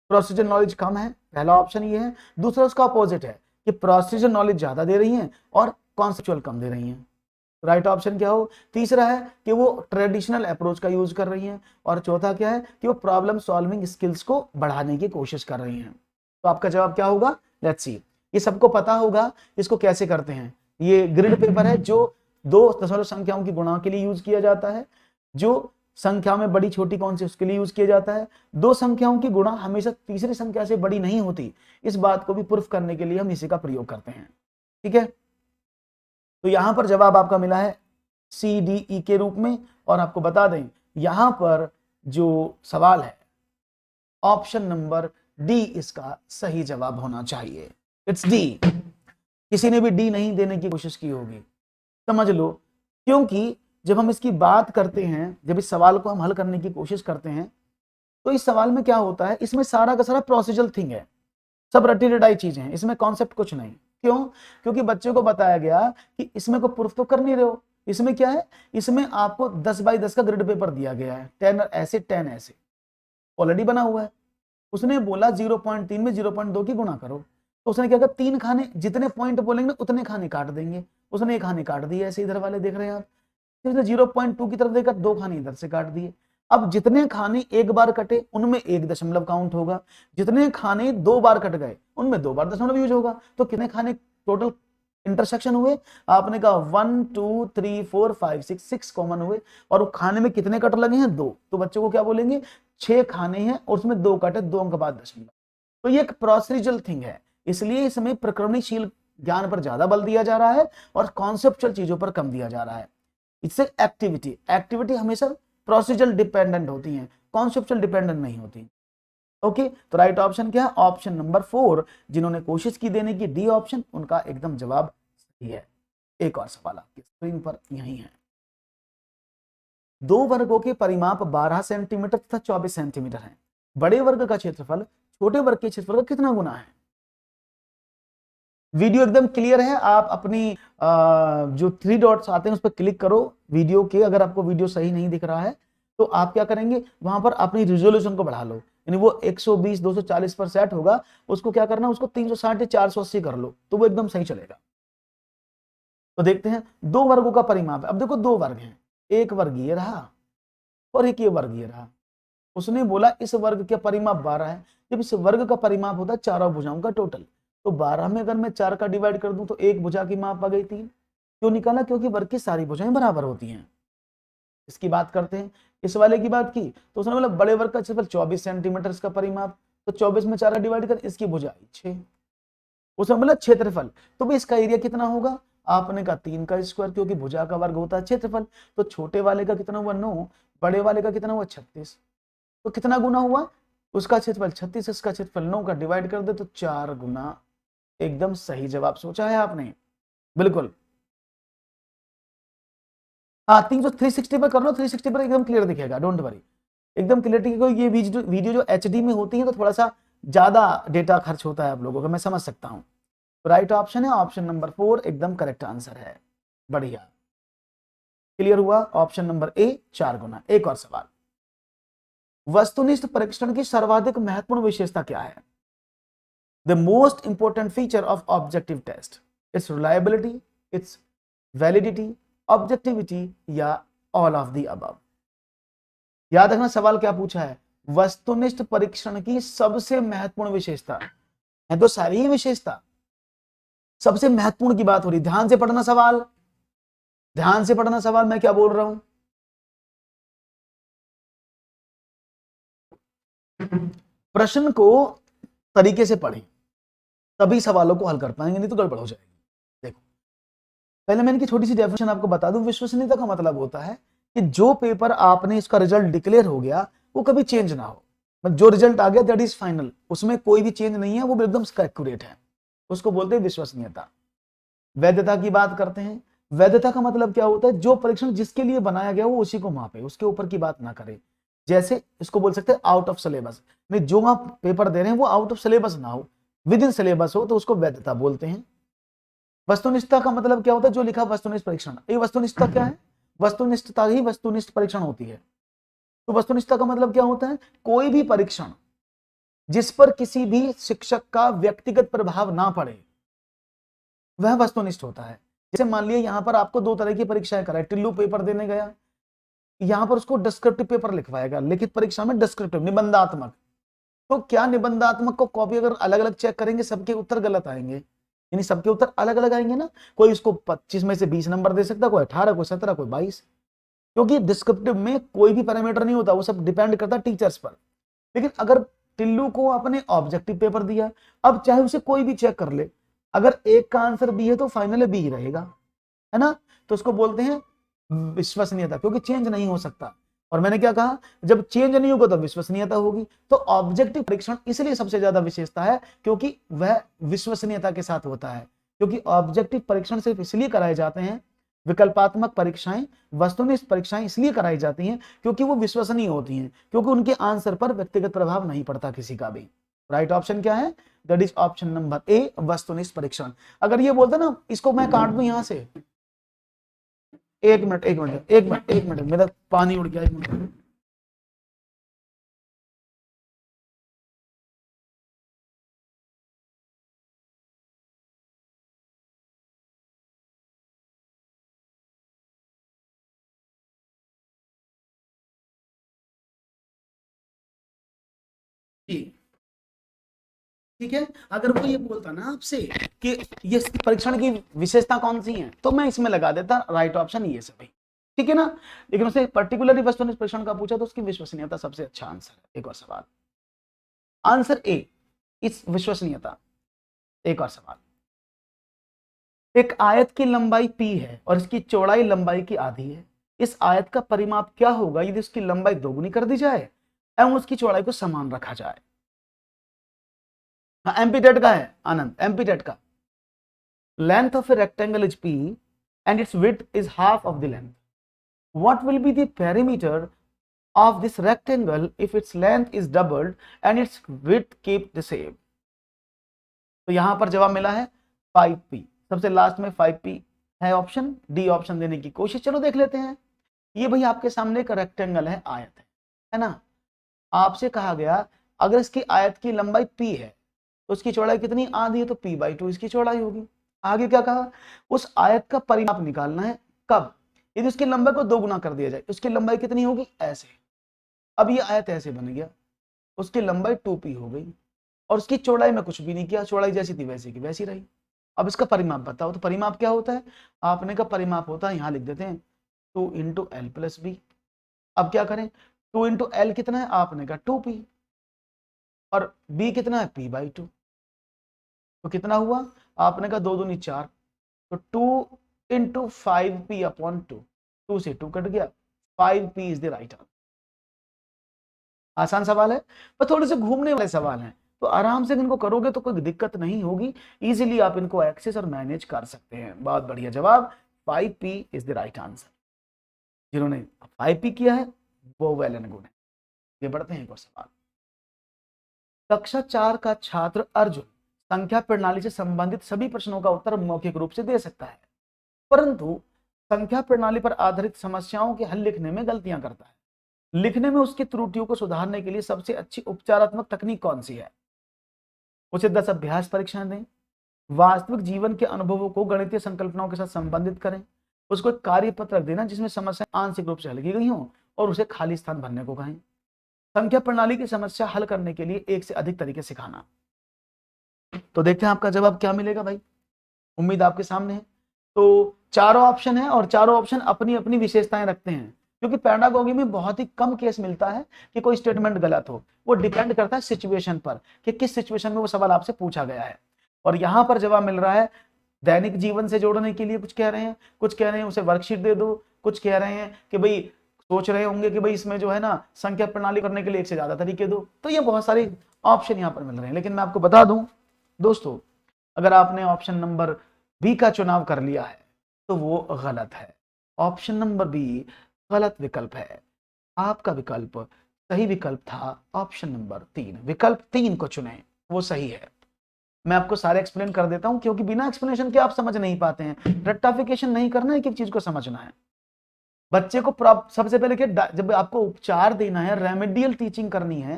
प्रोसीजरल नॉलेज कम है, पहला ऑप्शन ये है। दूसरा उसका अपोजिट है कि प्रोसीजरल नॉलेज ज्यादा दे रही हैं और कॉन्सेप्चुअल कम दे रही हैं। राइट ऑप्शन क्या हो? तीसरा है कि वो ट्रेडिशनल अप्रोच का यूज कर रही हैं, और चौथा क्या है कि वो प्रॉब्लम सॉल्विंग स्किल्स को बढ़ाने की कोशिश कर रही हैं। तो आपका जवाब क्या होगा? Let's see. ये सबको पता होगा इसको कैसे करते हैं। ये ग्रिड पेपर है जो 2 दशमलव संख्याओं की गुणा के लिए यूज किया जाता है, जो संख्या में बड़ी छोटी कौन सी उसके लिए यूज किया जाता है। 2 संख्याओं की गुणा हमेशा तीसरी संख्या से बड़ी नहीं होती, इस बात को भी प्रूफ करने के लिए हम इसी का प्रयोग करते हैं। ठीक है, तो यहां पर जवाब आपका मिला है CDE के रूप में। और आपको बता दें यहां पर जो सवाल है ऑप्शन नंबर डी इसका सही जवाब होना चाहिए। It's D. किसी ने भी डी नहीं देने की कोशिश की होगी, समझ लो, क्योंकि जब हम इसकी बात करते हैं, जब इस सवाल को हम हल करने की कोशिश करते हैं, तो इस सवाल में क्या होता है, इसमें सारा का सारा प्रोसीजरल थिंग है, सब रटी रटाई चीजें हैं, इसमें कॉन्सेप्ट कुछ नहीं। क्यों? क्योंकि बच्चे को बताया गया कि इसमें को प्रूफ तो कर नहीं रहे हो। इसमें क्या है, इसमें आपको 10 बाई 10 का ग्रिड पेपर दिया गया है, 10 ऐसे 10 ऐसे ऑलरेडी बना हुआ है। उसने बोला 0.3 में 0.2 की गुणा करो, तो उसने क्या कहा, 3 खाने, जितने पॉइंट बोलेंगे उतने खाने काट देंगे। उसने 1 खाने काट दिए, ऐसे इधर वाले देख रहे हैं आप, उसने 0.2 की तरफ देखा, 2 खाने इधर से काट दिए। अब जितने खाने एक बार कटे उनमें 1 दशमलव काउंट होगा, जितने खाने 2 बार कट गए उनमें 2 बार दशमलव यूज होगा। तो कितने खाने टोटल इंटरसेक्शन हुए, आपने कहा 1 2 3 4 5 6 कॉमन हुए, और खाने में कितने कट लगे हैं, 2। तो बच्चों को क्या बोलेंगे, 6 खाने हैं और उसमें 2 कटे, 2 अंक बाद दशमलव। तो ये एक प्रोसीजरल थिंग है, इसलिए इसमें प्रकरणशील ज्ञान पर ज्यादा बल दिया जा रहा है और कॉन्सेप्चुअल चीजों पर कम दिया जा रहा है। इससे एक्टिविटी हमेशा प्रोसीजरल डिपेंडेंट होती है, कॉन्सेप्चुअल डिपेंडेंट नहीं होती। ओके, तो राइट ऑप्शन क्या है, ऑप्शन नंबर 4। जिन्होंने कोशिश की देने की डी ऑप्शन, उनका एकदम जवाब सही है। एक और सवाल आपकी स्क्रीन पर यही है। 2 वर्गों के परिमाप 12 सेंटीमीटर तथा 24 सेंटीमीटर है। बड़े वर्ग का क्षेत्रफल छोटे वर्ग के क्षेत्रफल का कितना गुना है? वीडियो एकदम क्लियर है, आप अपनी जो 3 डॉट्स आते हैं उस पर क्लिक करो वीडियो के। अगर आपको वीडियो सही नहीं दिख रहा है तो आप क्या करेंगे, वहां पर अपनी रिजोल्यूशन को बढ़ा लो, यानी वो 120 240 पर सेट होगा, उसको क्या करना, उसको 360 480 कर लो, तो वो एकदम सही चलेगा। तो देखते हैं 2 वर्गों का परिमाप। अब देखो 2 वर्ग हैं, एक वर्ग ये रहा और एक ये वर्ग ये रहा। उसने बोला इस वर्ग का परिमाप 12 है, जब इस वर्ग का परिमाप होता है चारों भुजाओं का टोटल, तो 12 में अगर मैं 4 का डिवाइड कर दूं तो एक भुजा की माप आ गई 3। क्यों निकाला, क्योंकि वर्ग की सारी भुजाएं बराबर होती हैं। इसकी बात करते हैं, इस वाले की बात की तो उसने बोला बड़े वर्ग का क्षेत्रफल 24 सेंटीमीटर इसका परिमाप, तो 24 में 4 का डिवाइड कर, इसकी भुजा आई 6। उसने बोला क्षेत्रफल, तो भाई इसका एरिया कितना होगा, आपने कहा 3 का स्क्वायर, क्योंकि भुजा का वर्ग होता है क्षेत्रफल। तो छोटे वाले का कितना हुआ 9, बड़े वाले का कितना हुआ 36, तो कितना गुना हुआ, उसका क्षेत्रफल 36, इसका क्षेत्रफल 9 का डिवाइड कर दे तो 4 गुना। एकदम सही जवाब सोचा है आपने, बिल्कुल। हाँ 360 पर कर लो, 360 पर एकदम क्लियर दिखेगा, डोंट वरी, एकदम क्लियरिटी। क्योंकि ये वीडियो जो एचडी में होती है तो थोड़ा सा ज्यादा डेटा खर्च होता है आप लोगों का, मैं समझ सकता हूँ। तो राइट ऑप्शन है ऑप्शन नंबर 4, एकदम करेक्ट आंसर है। बढ़िया, क्लियर हुआ, ऑप्शन नंबर ए 4 गुना। एक और सवाल, वस्तुनिष्ठ परीक्षण की सर्वाधिक महत्वपूर्ण विशेषता क्या है? The most important feature of objective test, it's reliability, it's validity, objectivity, या ऑल ऑफ द अबव। याद रखना सवाल क्या पूछा है, वस्तुनिष्ठ परीक्षण की सबसे महत्वपूर्ण विशेषता है, तो सारी ही विशेषता, सबसे महत्वपूर्ण की बात हो रही। ध्यान से पढ़ना सवाल, ध्यान से पढ़ना सवाल, मैं क्या बोल रहा हूं। प्रश्न को तरीके से पढ़ें, तभी सवालों को हल कर पाएंगे, नहीं तो गड़बड़ हो जाएगी। देखो, पहले मैं इनकी छोटी सी डेफिनेशन आपको बता दूं। विश्वसनीयता का मतलब होता है कि जो पेपर आपने इसका रिजल्ट डिक्लेयर हो गया वो कभी चेंज ना हो, मतलब जो रिजल्ट आ गया दैट इज फाइनल, उसमें कोई भी चेंज नहीं है, वो एकदम एक्यूरेट है, उसको बोलते हैं विश्वसनीयता। वैधता की बात करते हैं, वैधता का मतलब क्या होता है, जो परीक्षण जिसके लिए बनाया गया वो उसी को मापे, उसके ऊपर की बात ना करे। जैसे इसको बोल सकते हैं आउट ऑफ सिलेबस, नहीं जो आप पेपर दे रहे हैं वो आउट ऑफ सिलेबस ना हो, विद इन सिलेबस हो, तो उसको वैधता बोलते हैं। वस्तुनिष्ठता का मतलब क्या होता है, जो लिखा वस्तुनिष्ठ परीक्षण, ये वस्तुनिष्ठता क्या है, वस्तुनिष्ठता ही वस्तुनिष्ठ परीक्षण होती है। तो वस्तुनिष्ठता का मतलब क्या होता है, कोई भी परीक्षण जिस पर किसी भी शिक्षक का व्यक्तिगत प्रभाव ना पड़े वह वस्तुनिष्ठ होता है। जैसे मान लिया यहां पर आपको 2 तरह की परीक्षाएं कराए, टिल्लू पेपर देने गया, यहां पर उसको डिस्क्रिप्टिव पेपर लिखवाएगा, लिखित परीक्षा में डिस्क्रिप्टिव निबंधात्मक, तो क्या निबंधात्मक को कॉपी अगर अलग अलग चेक करेंगे सबके उत्तर गलत आएंगे, यानी सबके उत्तर अलग अलग आएंगे ना, कोई उसको 25 में से 20 नंबर दे सकता, कोई 18, कोई 17, कोई 22, क्योंकि डिस्क्रिप्टिव में कोई भी पैरामीटर नहीं होता, वो सब डिपेंड करता है टीचर्स पर। लेकिन अगर टिल्लू को आपने ऑब्जेक्टिव पेपर दिया, अब चाहे उसे कोई भी चेक कर ले, अगर एक का आंसर बी है तो फाइनल बी ही रहेगा, है ना, तो उसको बोलते हैं विश्वसनीयता, क्योंकि चेंज नहीं हो सकता। और मैंने क्या कहा, जब चेंज नहीं होगा तो विश्वसनीयता होगी। तो ऑब्जेक्टिव परीक्षण इसलिए सबसे ज्यादा विशेषता है क्योंकि वह विश्वसनीयता के साथ होता है, क्योंकि ऑब्जेक्टिव परीक्षण सिर्फ इसलिए कराए जाते हैं, विकल्पात्मक परीक्षाएं, वस्तुनिष्ठ परीक्षाएं इसलिए कराई जाती हैं क्योंकि वो विश्वसनीय होती हैं, क्योंकि उनके आंसर पर व्यक्तिगत प्रभाव नहीं पड़ता किसी का भी। राइट ऑप्शन क्या है, that is option number A, वस्तुनिष्ठ परीक्षण। अगर ये बोलते ना इसको मैं काट दूं यहां से, एक मिनट एक मिनट एक मिनट एक मिनट, मेरा पानी उड़ गया, एक मिनट। ये, ठीक है। अगर वो ये बोलता ना आपसे कि ये परीक्षण की विशेषता कौन सी है, तो मैं इसमें लगा देता राइट ऑप्शन ये सभी, ठीक है ना। लेकिन उसे पर्टिकुलरली वस्तुनिष्ठ परीक्षण का पूछा तो उसकी विश्वसनीयता सबसे अच्छा आंसर है। एक और सवाल, आंसर ए इस विश्वसनीयता। एक और सवाल, एक आयत की लंबाई p है और इसकी चौड़ाई लंबाई की आधी है। इस आयत का परिमाप क्या होगा यदि उसकी लंबाई दोगुनी कर दी जाए एवं उसकी चौड़ाई को समान रखा जाए। हाँ, एमपी टेट का है आनंद, एमपी टेट का। Length of a rectangle is p and its width is half of the length. What will be the perimeter of this rectangle if its length is doubled and its width kept the same? तो यहां पर जवाब मिला है 5p, सबसे लास्ट में 5p है ऑप्शन डी ऑप्शन देने की कोशिश। चलो देख लेते हैं। ये भाई आपके सामने एक रेक्टेंगल है, आयत है ना। आपसे कहा गया अगर इसकी आयत की लंबाई p है तो उसकी चौड़ाई कितनी, आधी है, तो p/2 इसकी चौड़ाई होगी। आगे क्या कहा, उस आयत का परिमाप निकालना है, कब, यदि उसकी लंबाई को 2 गुना कर दिया जाए। उसकी लंबाई कितनी होगी, ऐसे। अब ये आयत ऐसे बन गया, उसकी लंबाई 2p हो गई और उसकी चौड़ाई में कुछ भी नहीं किया, चौड़ाई जैसी थी वैसी की वैसी रही। अब इसका परिमाप बताओ, तो परिमाप क्या होता है, आपने का परिमाप होता है, यहां लिख देते हैं 2 × l + b। अब क्या करें, 2 × l कितना है, आपने का 2p और b कितना है, p/2। तो कितना हुआ, आपने का 2 दूनी 4, तो 2 × 5p/2, 2 से 2 कट गया, 5p is the right answer. आसान सवाल है पर थोड़े से घूमने वाले सवाल हैं, तो आराम से इनको करोगे तो कोई दिक्कत नहीं होगी, इजीली आप इनको एक्सेस और मैनेज कर सकते हैं। बहुत बढ़िया जवाब, 5p is the right answer. जिन्होंने 5p किया है वो वेल एंड गुड है। ये बढ़ते हैं एक और सवाल। कक्षा 4 का छात्र अर्जुन संख्या प्रणाली से संबंधित सभी प्रश्नों का उत्तर मौखिक रूप से दे सकता है, परंतु संख्या प्रणाली पर आधारित समस्याओं के हल लिखने में गलतियां करता है। लिखने में उसकी त्रुटियों को सुधारने के लिए सबसे अच्छी उपचारात्मक तकनीक कौन सी है। उसे 10 अभ्यास परीक्षण दें, वास्तविक जीवन के अनुभवों को गणितीय संकल्पनाओं के साथ संबंधित करें, उसको एक कार्य पत्र देना जिसमें समस्या आंशिक रूप से हल की गई हो और उसे खाली स्थान भरने को कहें। संख्या प्रणाली की समस्या हल करने के लिए एक से अधिक तरीके सिखाना। तो देखते हैं आपका जवाब क्या मिलेगा भाई, उम्मीद आपके सामने है। तो चारों ऑप्शन है और चारों ऑप्शन अपनी अपनी विशेषताएं रखते हैं, क्योंकि पैडागोगी में बहुत ही कम केस मिलता है कि कोई स्टेटमेंट गलत हो। वो डिपेंड करता है सिचुएशन पर कि किस सिचुएशन में वो सवाल आपसे पूछा गया है। और यहां पर जवाब मिल रहा है दैनिक जीवन से जोड़ने के लिए, कुछ कह रहे हैं, कुछ कह रहे हैं उसे वर्कशीट दे दो, कुछ कह रहे हैं कि भाई सोच रहे होंगे कि भाई इसमें जो है ना संख्या प्रणाली करने के लिए एक से ज्यादा तरीके दो। तो ये बहुत सारे ऑप्शन यहाँ पर मिल रहे हैं, लेकिन मैं आपको बता दूं दोस्तों, अगर आपने ऑप्शन नंबर बी का चुनाव कर लिया है तो वो गलत है। ऑप्शन नंबर बी गलत विकल्प है। आपका विकल्प सही विकल्प था ऑप्शन नंबर 3, विकल्प 3 को चुने, वो सही है। मैं आपको सारे एक्सप्लेन कर देता हूं, क्योंकि बिना एक्सप्लेनेशन के आप समझ नहीं पाते हैं। रट्टाफिकेशन नहीं करना है, एक एक चीज को समझना है। बच्चे को सबसे पहले क्या, जब आपको उपचार देना है, रेमेडियल टीचिंग करनी है,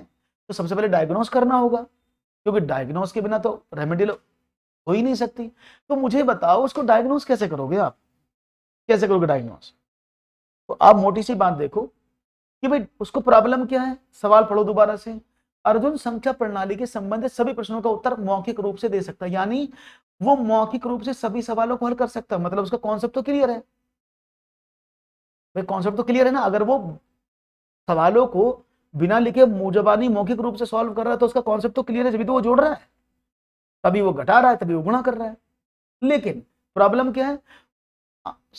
तो सबसे पहले डायग्नोस करना होगा, क्योंकि डायग्नोस के बिना तो रेमेडियल हो ही नहीं सकती। तो मुझे बताओ उसको डायग्नोस कैसे करोगे, आप कैसे करोगे डायग्नोस। तो आप मोटी सी बात देखो कि भाई उसको प्रॉब्लम क्या है, सवाल पढ़ो दोबारा से। अर्जुन संख्या प्रणाली के संबंधित सभी प्रश्नों का उत्तर मौखिक रूप से दे सकता है, यानी वो मौखिक रूप से सभी सवालों को हल कर सकता है। मतलब उसका कॉन्सेप्ट तो क्लियर है भाई, कॉन्सेप्ट तो क्लियर है ना। अगर वो सवालों को बिना लिखे मुंह मौखिक रूप से सॉल्व कर रहा है तो उसका कॉन्सेप्ट तो क्लियर है, जब तो वो जोड़ रहा है, तभी वो घटा रहा है, तभी वो गुणा कर रहा है। लेकिन प्रॉब्लम क्या है,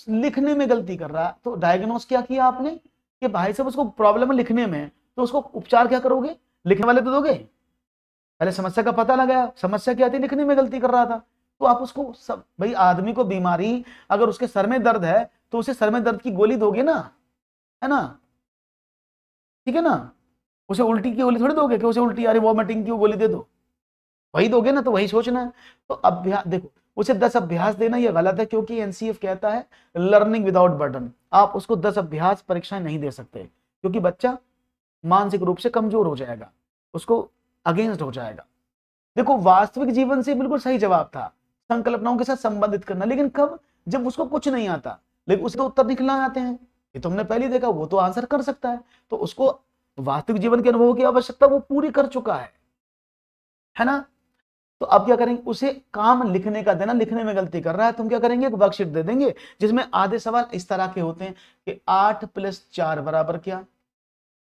लिखने में गलती कर रहा है। तो डायग्नोस क्या किया आपने कि भाई साहब उसको प्रॉब्लम है लिखने में, तो उसको उपचार क्या करोगे, लिखने वाले तो दोगे। पहले समस्या का पता लगाया, समस्या क्या थी, लिखने में गलती कर रहा था, तो आप उसको सब भाई आदमी को बीमारी, अगर उसके सर में दर्द है तो उसे सर में दर्द की गोली दोगे ना, है ना, ठीक है ना। उसे उल्टी की गोली थोड़ी दोगे कि उसे उल्टी आ रही वॉमिटिंग की गोली दे दो, वही दोगे ना। तो वही सोचना है। तो अभ्यास देखो, उसे 10 अभ्यास देना यह गलत है, क्योंकि एनसीएफ कहता है लर्निंग विदाउट बर्डन। आप उसको 10 अभ्यास परीक्षाएं नहीं दे सकते, क्योंकि बच्चा मानसिक रूप से कमजोर हो जाएगा, उसको अगेंस्ट हो जाएगा। देखो वास्तविक जीवन से बिल्कुल सही जवाब था, संकल्पनाओं के साथ संबंधित करना, लेकिन कब, जब उसको कुछ नहीं आता, लेकिन उसे तो उत्तर निकलना आते हैं। ये तो हमने पहले देखा, वो तो आंसर कर सकता है, तो उसको वास्तविक जीवन के अनुभवों की आवश्यकता वो पूरी कर चुका है। है ना। तो अब क्या करेंगे, उसे काम लिखने का देना, लिखने में गलती कर रहा है तो हम क्या करेंगे, एक वर्कशीट दे देंगे जिसमें आधे सवाल इस तरह के होते हैं कि 8 + 4 बराबर क्या,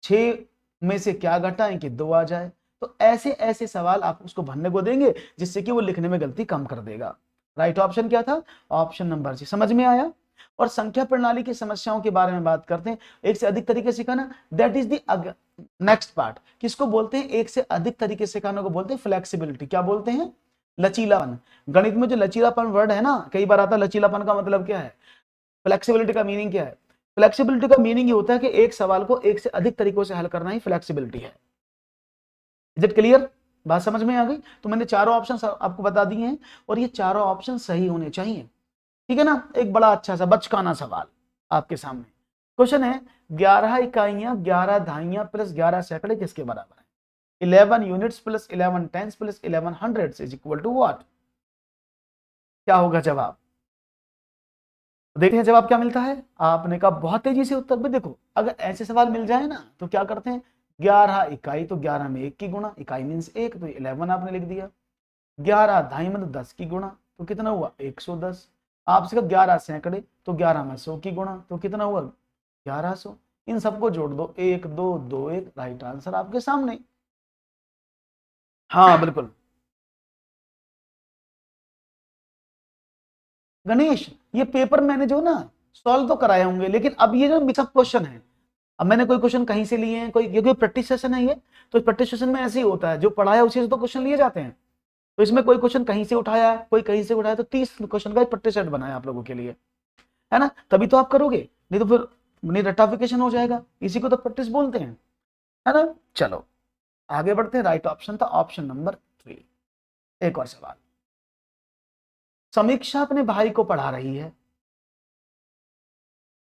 6 में से क्या घटाएं कि 2 आ जाए। तो ऐसे ऐसे सवाल आप उसको भरने को देंगे जिससे कि वो लिखने में गलती कम कर देगा। राइट ऑप्शन क्या था, ऑप्शन नंबर सी। समझ में आया। और संख्या प्रणाली की समस्याओं के बारे में बात करते हैं, एक से अधिक तरीके से सिखाना, that is the next part. किसको बोलते हैं, एक से अधिक तरीके से सिखाने को बोलते हैं फ्लेक्सिबिलिटी। क्या बोलते हैं, लचीलापन। गणित में जो लचीलापन वर्ड है ना, कई बार आता है, लचीलापन का मतलब क्या है, फ्लेक्सिबिलिटी का मीनिंग क्या है। फ्लेक्सिबिलिटी का मीनिंग ये होता है कि एक सवाल को एक से अधिक तरीकों से हल करना ही फ्लेक्सिबिलिटी है। इज इट क्लियर, बात समझ में आ गई। तो मैंने चारों ऑप्शन आपको बता दिए हैं और ये चारों ऑप्शन सही होने चाहिए, ठीक है ना। एक बड़ा अच्छा सा बचकाना सवाल आपके सामने क्वेश्चन है, 11 इकाइयां 11 दहाइयां प्लस 11 सैकड़े किसके बराबर है। 11 units plus 11 tens plus 11 hundreds is equal to what. क्या होगा जवाब, देखते हैं जवाब क्या मिलता है। आपने कहा बहुत तेजी से उत्तर भी देखो, अगर ऐसे सवाल मिल जाए ना तो क्या करते हैं, 11 इकाई तो 11 में 1 की गुणा, इकाई मीन्स 1 तो 11 आपने लिख दिया। 11 दहाई मतलब 10 की गुणा तो कितना हुआ 110। आपसे कहा 11 सैकड़े तो 11 में 100 की गुणा तो कितना हुआ 1100। इन सबको जोड़ दो, 1 2 2 1, राइट आंसर आपके सामने। हाँ बिल्कुल गणेश, ये पेपर मैंने जो ना सॉल्व तो कराए होंगे, लेकिन अब ये जो मिक्सअप क्वेश्चन है, अब मैंने कोई क्वेश्चन कहीं से लिए हैं, कोई क्योंकि प्रैक्टिस सेशन है ये, तो प्रैक्टिस सेशन में ऐसे ही होता है, जो पढ़ाया उसी से तो क्वेश्चन लिए जाते हैं। तो इसमें कोई क्वेश्चन कहीं से उठाया है, कोई कहीं से उठाया, तो 30 क्वेश्चन का एक प्रैक्टिस सेट बनाया आप लोगों के लिए, है ना, तभी तो आप करोगे, नहीं तो फिर नहीं रटाफिकेशन हो जाएगा, इसी को तो प्रैक्टिस बोलते हैं, है ना। चलो आगे बढ़ते हैं, राइट ऑप्शन था ऑप्शन नंबर 3। एक और सवाल, समीक्षा अपने भाई को पढ़ा रही है,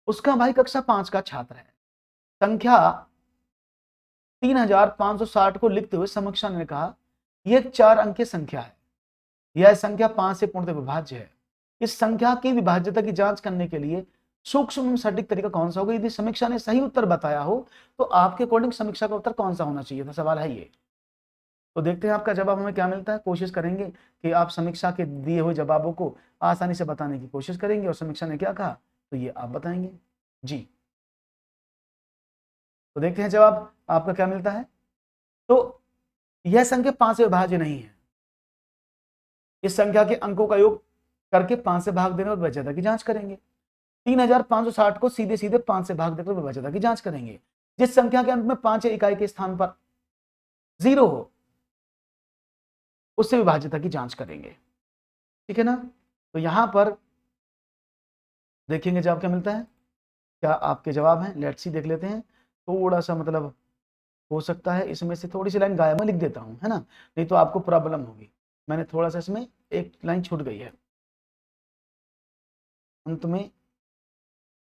उसका भाई कक्षा 5 का छात्र है, संख्या 3560 को लिखते हुए समीक्षा ने कहा यह एक 4 अंक की संख्या है, यह संख्या 5 से पूर्णतः विभाज्य है, इस संख्या की विभाज्यता की जांच करने के लिए सूक्ष्म एवं सटीक तरीका कौन सा होगा। यदि समीक्षा ने सही उत्तर बताया हो तो आपके अकॉर्डिंग समीक्षा का उत्तर कौन सा होना चाहिए था, सवाल है ये। तो देखते हैं आपका जवाब हमें क्या मिलता है, कोशिश करेंगे कि आप समीक्षा के दिए हुए जवाबों को आसानी से बताने की कोशिश करेंगे, और समीक्षा ने क्या कहा तो ये आप बताएंगे जी। तो देखते हैं जवाब आपका क्या मिलता है। तो यह संख्या 5 से विभाज्य नहीं है, इस संख्या के अंकों का योग करके 5 से भाग देने और विभाज्यता की जांच करेंगे। 3560 को सीधे सीधे 5 से भाग देकर विभाज्यता की जांच करेंगे। जिस संख्या के अंत में 5 इकाई के स्थान पर 0 हो उससे विभाज्यता की जांच करेंगे, ठीक है ना। तो यहां पर देखेंगे जवाब क्या मिलता है, क्या आपके जवाब हैं, लेट्स सी देख लेते हैं। थोड़ा सा मतलब हो सकता है इसमें से थोड़ी सी लाइन गायब, मैं लिख देता हूं, है ना, नहीं तो आपको प्रॉब्लम होगी। मैंने थोड़ा सा इसमें एक लाइन छूट गई है, अंत में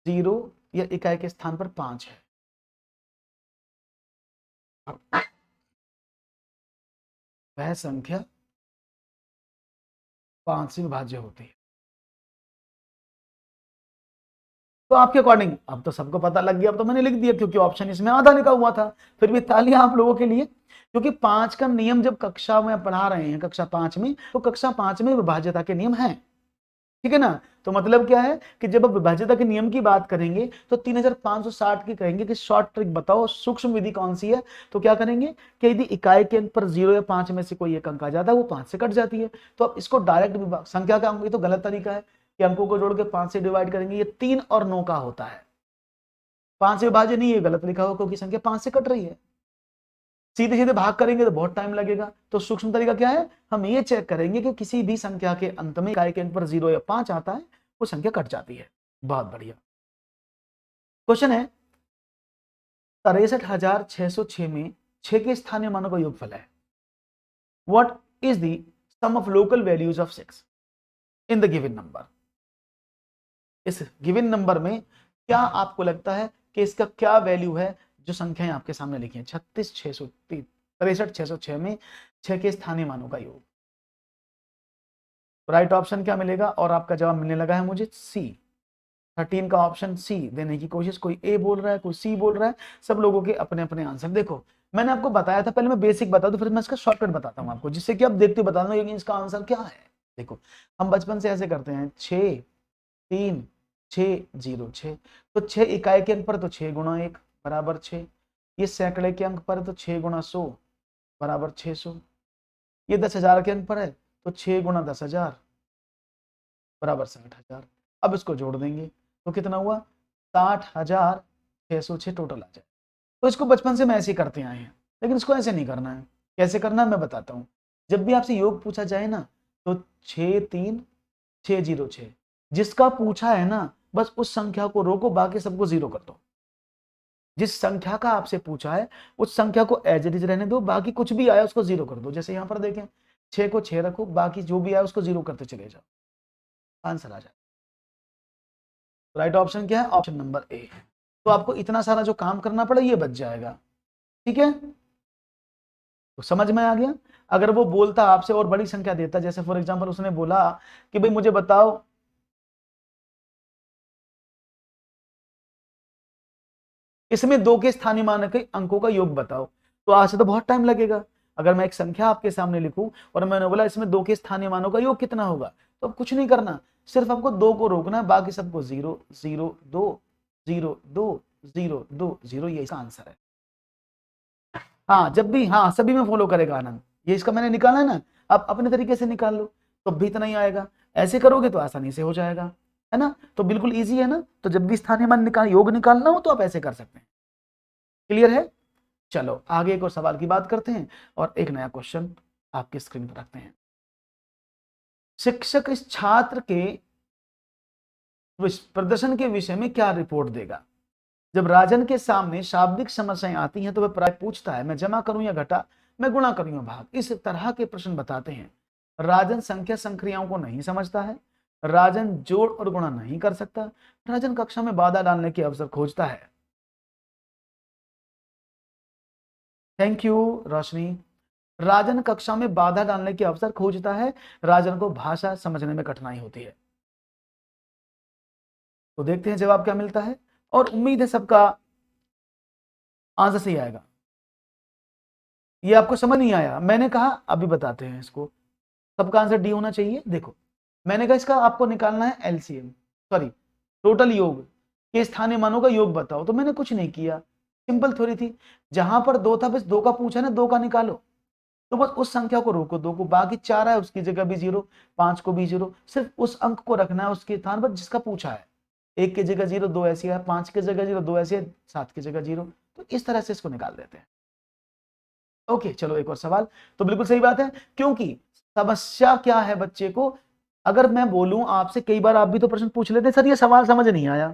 0 या इकाई के स्थान पर 5 है, वह संख्या 5 से विभाज्य होती है। तो आपके अकॉर्डिंग अब तो सबको पता लग गया, अब तो मैंने लिख दिया क्योंकि ऑप्शन इसमें आधा लिखा हुआ था। फिर भी तालियां आप लोगों के लिए, क्योंकि 5 का नियम जब कक्षा में पढ़ा रहे हैं, कक्षा 5 में, तो कक्षा 5 में विभाज्यता के नियम हैं, ठीक है ना। तो मतलब क्या है कि जब आप विभाज्यता के नियम की बात करेंगे तो 3560 की कहेंगे कि शॉर्ट ट्रिक बताओ, सूक्ष्म विधि कौन सी है। तो क्या करेंगे कि यदि इकाई के अंक पर 0 या 5 में से कोई एक अंक आ जाता है वो 5 से कट जाती है, तो अब इसको डायरेक्ट संख्या का अंक, ये तो गलत तरीका है कि अंकों को जोड़ के 5 से डिवाइड करेंगे, ये 3 और 9 का होता है, 5 से विभाज्य नहीं, है गलत लिखा हो क्योंकि संख्या 5 से कट रही है। सीधे सीधे भाग करेंगे तो बहुत टाइम लगेगा, तो सूक्ष्म तरीका क्या है, हम ये चेक करेंगे कि किसी भी संख्या के अंत में इकाई के अंक पर 0 या 5 आता है वो संख्या कट जाती है। बहुत बढ़िया क्वेश्चन है, 63,606 में 6 के स्थानीय मानों का योगफल है। What is the sum of local values of 6 in the given number. इस गिवन नंबर में क्या आपको लगता है कि इसका क्या वैल्यू है, जो संख्याएं आपके सामने लिखी हैं 63,606 में 6 के स्थानीय मानों का योग। राइट ऑप्शन क्या मिलेगा, और आपका जवाब मिलने लगा है मुझे सी 13 का ऑप्शन सी देने की कोशिश, कोई ए बोल रहा है, कोई सी बोल रहा है, सब लोगों के अपने अपने आंसर। देखो मैंने आपको बताया था, पहले मैं बेसिक बता दूं फिर मैं इसका शॉर्टकट बताता हूं आपको, जिससे कि आप देखते बता दो इसका आंसर क्या है। देखो हम बचपन से ऐसे करते हैं, 6 3 6 0 6, तो 6 इकाई के अंक पर तो 6 गुणा 1 बराबर 6, ये सैकड़े के अंक पर तो 6 गुणा 100 बराबर 600, ये 10,000 के अंक पर है तो 6 गुणा 10,000 बराबर 60,000। अब इसको जोड़ देंगे तो कितना हुआ, 60,606 टोटल आ जाए। तो इसको बचपन से मैं ऐसे ही करते आए हैं, लेकिन इसको ऐसे नहीं करना है। कैसे करना है मैं बताता हूँ। जब भी आपसे योग पूछा जाए ना, तो 63606 जिसका पूछा है ना, बस उस संख्या को रोको, बाकी सबको जीरो कर दो। जिस संख्या का आपसे पूछा है उस संख्या को एज इट इज रहने दो, बाकी कुछ भी आया उसको जीरो कर दो। जैसे यहाँ पर देखें 6 को 6 रखो, बाकी जो भी आया उसको जीरो करते चले जाओ, आंसर आ जाए। राइट ऑप्शन क्या है, ऑप्शन नंबर ए। तो आपको इतना सारा जो काम करना पड़े ये बच जाएगा। ठीक है, तो समझ में आ गया। अगर वो बोलता आपसे और बड़ी संख्या देता, जैसे फॉर एग्जांपल उसने बोला कि भाई मुझे बताओ इसमें 2 के स्थानीय मानक के अंकों का योग बताओ, तो आज से तो बहुत टाइम लगेगा। अगर मैं एक संख्या आपके सामने लिखूं और मैंने बोला इसमें 2 के स्थानीय मानों का योग कितना होगा, तो अब कुछ नहीं करना, सिर्फ आपको 2 को रोकना है, बाकी सबको 0 0 2 0 2 0 2 0, ये इसका आंसर है। हाँ जब भी, हाँ सभी में फॉलो करेगा आनंद, ये इसका मैंने निकाला है ना, आप अपने तरीके से निकाल लो तो भी इतना ही आएगा। ऐसे करोगे तो आसानी से हो जाएगा, है ना। तो बिल्कुल इजी है ना। तो जब भी स्थानीय मान योग निकालना हो तो आप ऐसे कर सकते हैं। क्लियर है। चलो आगे एक और सवाल की बात करते हैं और एक नया क्वेश्चन आपकी स्क्रीन पर रखते हैं। शिक्षक इस छात्र के प्रदर्शन के विषय में क्या रिपोर्ट देगा। जब राजन के सामने शाब्दिक समस्याएं आती हैं तो वह प्राय पूछता है मैं जमा करूं या घटा, मैं गुणा करूं या भाग। इस तरह के प्रश्न बताते हैं। राजन संख्या संक्रियाओं को नहीं समझता है, राजन जोड़ और गुणा नहीं कर सकता, राजन कक्षा में बाधा डालने के अवसर खोजता है। थैंक यू रोशनी। राजन कक्षा में बाधा डालने के अवसर खोजता है, राजन को भाषा समझने में कठिनाई होती है। तो देखते हैं जवाब क्या मिलता है और उम्मीद है सबका आंसर सही आएगा। ये आपको समझ नहीं आया, मैंने कहा अभी बताते हैं इसको। सबका आंसर डी होना चाहिए। देखो मैंने कहा इसका आपको निकालना है एलसीएम, सॉरी टोटल योग के स्थानीय मानों का योग बताओ, तो मैंने कुछ नहीं किया, सिंपल थ्योरी थी। जहां पर 2 था बस 2 का पूछा ना, 2 का निकालो, तो बस उस संख्या को रोको, 2 को, बाकी 4 है उसकी जगह भी 0, 5 को भी 0, सिर्फ उस अंक को रखना है उसके स्थान पर जिसका पूछा है। 1 की जगह 0, 2 ऐसी है, 5 की जगह 0, 2 ऐसी है, 7 की जगह 0। तो इस तरह से इसको निकाल देते हैं। ओके चलो एक और सवाल। तो बिल्कुल सही बात है, क्योंकि समस्या क्या है बच्चे को, अगर मैं बोलूं आपसे, कई बार आप भी तो प्रश्न पूछ लेते हैं सर ये सवाल समझ नहीं आया,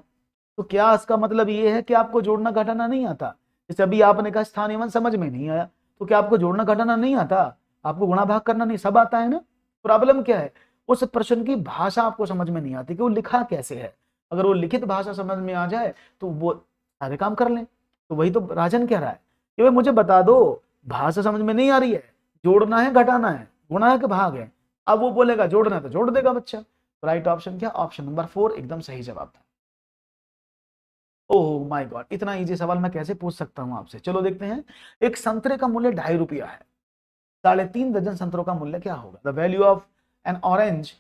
तो क्या इसका मतलब ये है कि आपको जोड़ना घटाना नहीं आता। जैसे अभी आपने कहा स्थानीय मान समझ में नहीं आया, तो क्या आपको जोड़ना घटाना नहीं आता, आपको गुणा भाग करना नहीं, सब आता है ना। प्रॉब्लम क्या है, उस प्रश्न की भाषा आपको समझ में नहीं आती कि वो लिखा कैसे है। अगर वो लिखित भाषा समझ में आ जाए तो वो सारे काम कर लें। तो वही तो राजन कह रहा है कि भाई मुझे बता दो, भाषा समझ में नहीं आ रही है, जोड़ना है घटाना है, गुणा है कि भाग है। अब वो बोलेगा जोड़ना है तो जोड़ देगा बच्चा। राइट ऑप्शन क्या, ऑप्शन नंबर 4 एकदम सही जवाब था। ओह माय गॉड, इतना इजी सवाल मैं कैसे पूछ सकता हूं आपसे। चलो देखते हैं। एक संतरे का मूल्य 2.5 रुपया है, 3.5 दर्जन संतरों का मूल्य क्या होगा। The value of N orange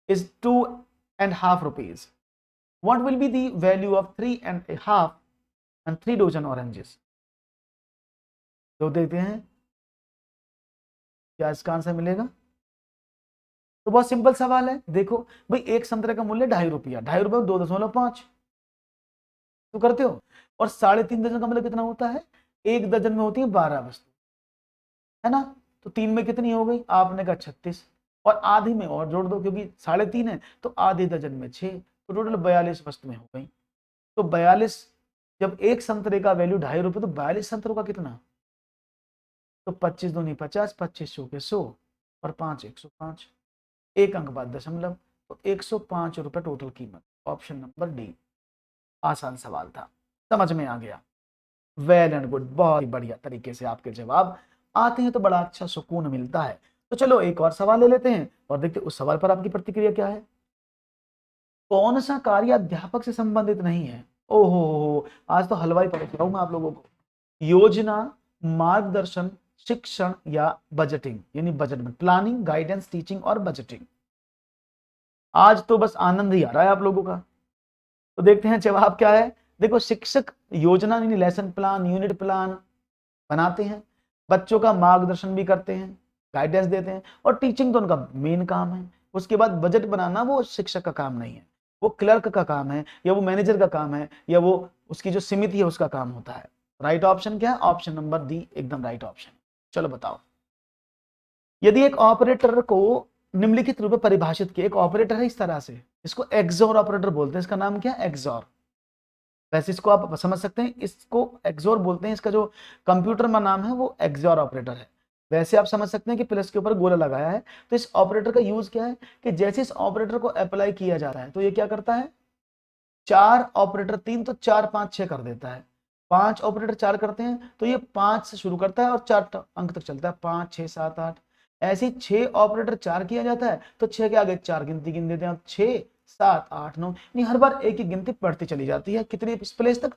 is 2.5 rupees. What will be the value of 3.5 and 3 dozen oranges? तो देखते हैं क्या इसका आंसर मिलेगा। तो बहुत सिंपल सवाल है। देखो भाई एक संतरे का मूल्य 2.5 रुपया, 2.5 रुपये 2.5 तो करते हो, और 3.5 दर्जन का मतलब कितना होता है, 1 दर्जन में होती है 12 वस्तु, है ना। तो 3 में कितनी हो गई, आपने कहा 36, और आधी में और जोड़ दो क्योंकि 3.5 है, तो आधी दर्जन में 6, तो टोटल 42 वस्तुएं हो गई। तो 42, जब एक संतरे का वैल्यू 2.5 रुपये, तो 42 संतरों का कितना, तो 25 दूनी 50, 25 चौके 100 और 5 105, एक अंक बाद दशमलव, तो 105 रुपए टोटल कीमत। ऑप्शन नंबर डी, आसान सवाल था, समझ में आ गया। वेल एंड गुड, बहुत ही बढ़िया तरीके से आपके जवाब आते हैं तो बड़ा अच्छा सुकून मिलता है। तो चलो एक और सवाल ले लेते हैं और देखते हैं उस सवाल पर आपकी प्रतिक्रिया क्या है। कौन सा कार्य अध्यापक से संबंधित नहीं है? ओहो, आज तो हलवाई परोस रहा हूं मैं आप लोगों को। योजना, मार्गदर्शन, शिक्षण या बजटिंग, यानी बजट में प्लानिंग, गाइडेंस, टीचिंग और बजटिंग। आज तो बस आनंद ही आ रहा है आप लोगों का। तो देखते हैं जवाब क्या है। देखो, शिक्षक योजना यानी लेसन प्लान, यूनिट प्लान बनाते हैं, बच्चों का मार्गदर्शन भी करते हैं, गाइडेंस देते हैं, और टीचिंग तो उनका मेन काम है। उसके बाद बजट बनाना वो शिक्षक का काम नहीं है, वो क्लर्क का काम है, या वो मैनेजर का काम है, या वो उसकी जो समिति है उसका काम होता है। राइट ऑप्शन क्या है? ऑप्शन नंबर डी एकदम राइट ऑप्शन। चलो बताओ, यदि एक ऑपरेटर को निम्नलिखित रूप में परिभाषित किया, एक ऑपरेटर है इस तरह से, इसको एक्सोर ऑपरेटर बोलते हैं, इसका नाम क्या है? एक्सोर। वैसे इसको आप समझ सकते हैं, इसको एक्सोर बोलते हैं, इसका जो कंप्यूटर में नाम है वो एक्सोर ऑपरेटर है। वैसे आप समझ सकते हैं कि प्लस के ऊपर गोला लगाया है, तो इस ऑपरेटर का यूज क्या है कि जैसे इस ऑपरेटर को अप्लाई किया जा रहा है तो ये क्या करता है, 4 ऑपरेटर 3 तो 4 5 6 कर देता है, 5 ऑपरेटर 4 करते हैं तो ये 5 से शुरू करता है और 4 अंक तक चलता है, 5 6 7 8। ऐसे 6 ऑपरेटर 4 किया जाता है तो 6 के आगे 4 गिनती गिन देते हैं, 6 7 8 9, नहीं हर बार एक ही गिनती बढ़ती चली जाती है। कितनी प्लेस तक?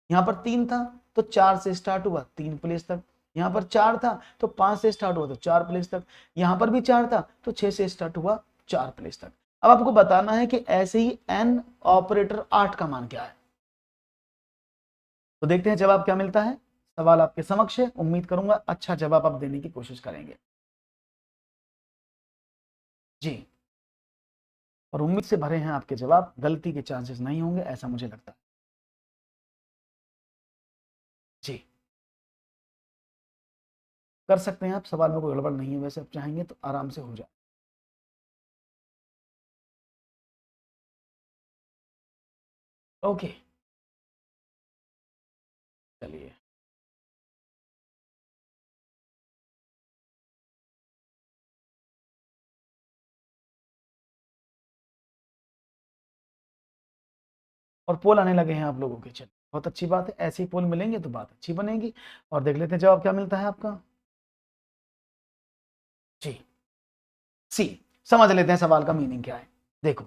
यहाँ पर 3 था तो 4 से स्टार्ट हुआ 3 प्लेस तक, यहाँ पर 4 था तो 5 से स्टार्ट हुआ तो 4 प्लेस तक, यहाँ पर भी 4 था तो 6 से स्टार्ट हुआ 4 प्लेस तक। अब आपको बताना है कि ऐसे ही एन ऑपरेटर 8 का मान क्या है। तो देखते हैं जवाब क्या मिलता है। सवाल आपके समक्ष है, उम्मीद करूंगा अच्छा जवाब आप देने की कोशिश करेंगे जी, और उम्मीद से भरे हैं आपके जवाब, गलती के चांसेस नहीं होंगे ऐसा मुझे लगता है जी। कर सकते हैं आप, सवाल में कोई गड़बड़ नहीं है, वैसे आप चाहेंगे तो आराम से हो जाए। ओके, चलिए। और पोल आने लगे हैं आप लोगों के, चलिए बहुत अच्छी बात है, ऐसे ही पोल मिलेंगे तो बात अच्छी बनेगी। और देख लेते हैं जवाब क्या मिलता है आपका जी। सी, समझ लेते हैं सवाल का मीनिंग क्या है। देखो,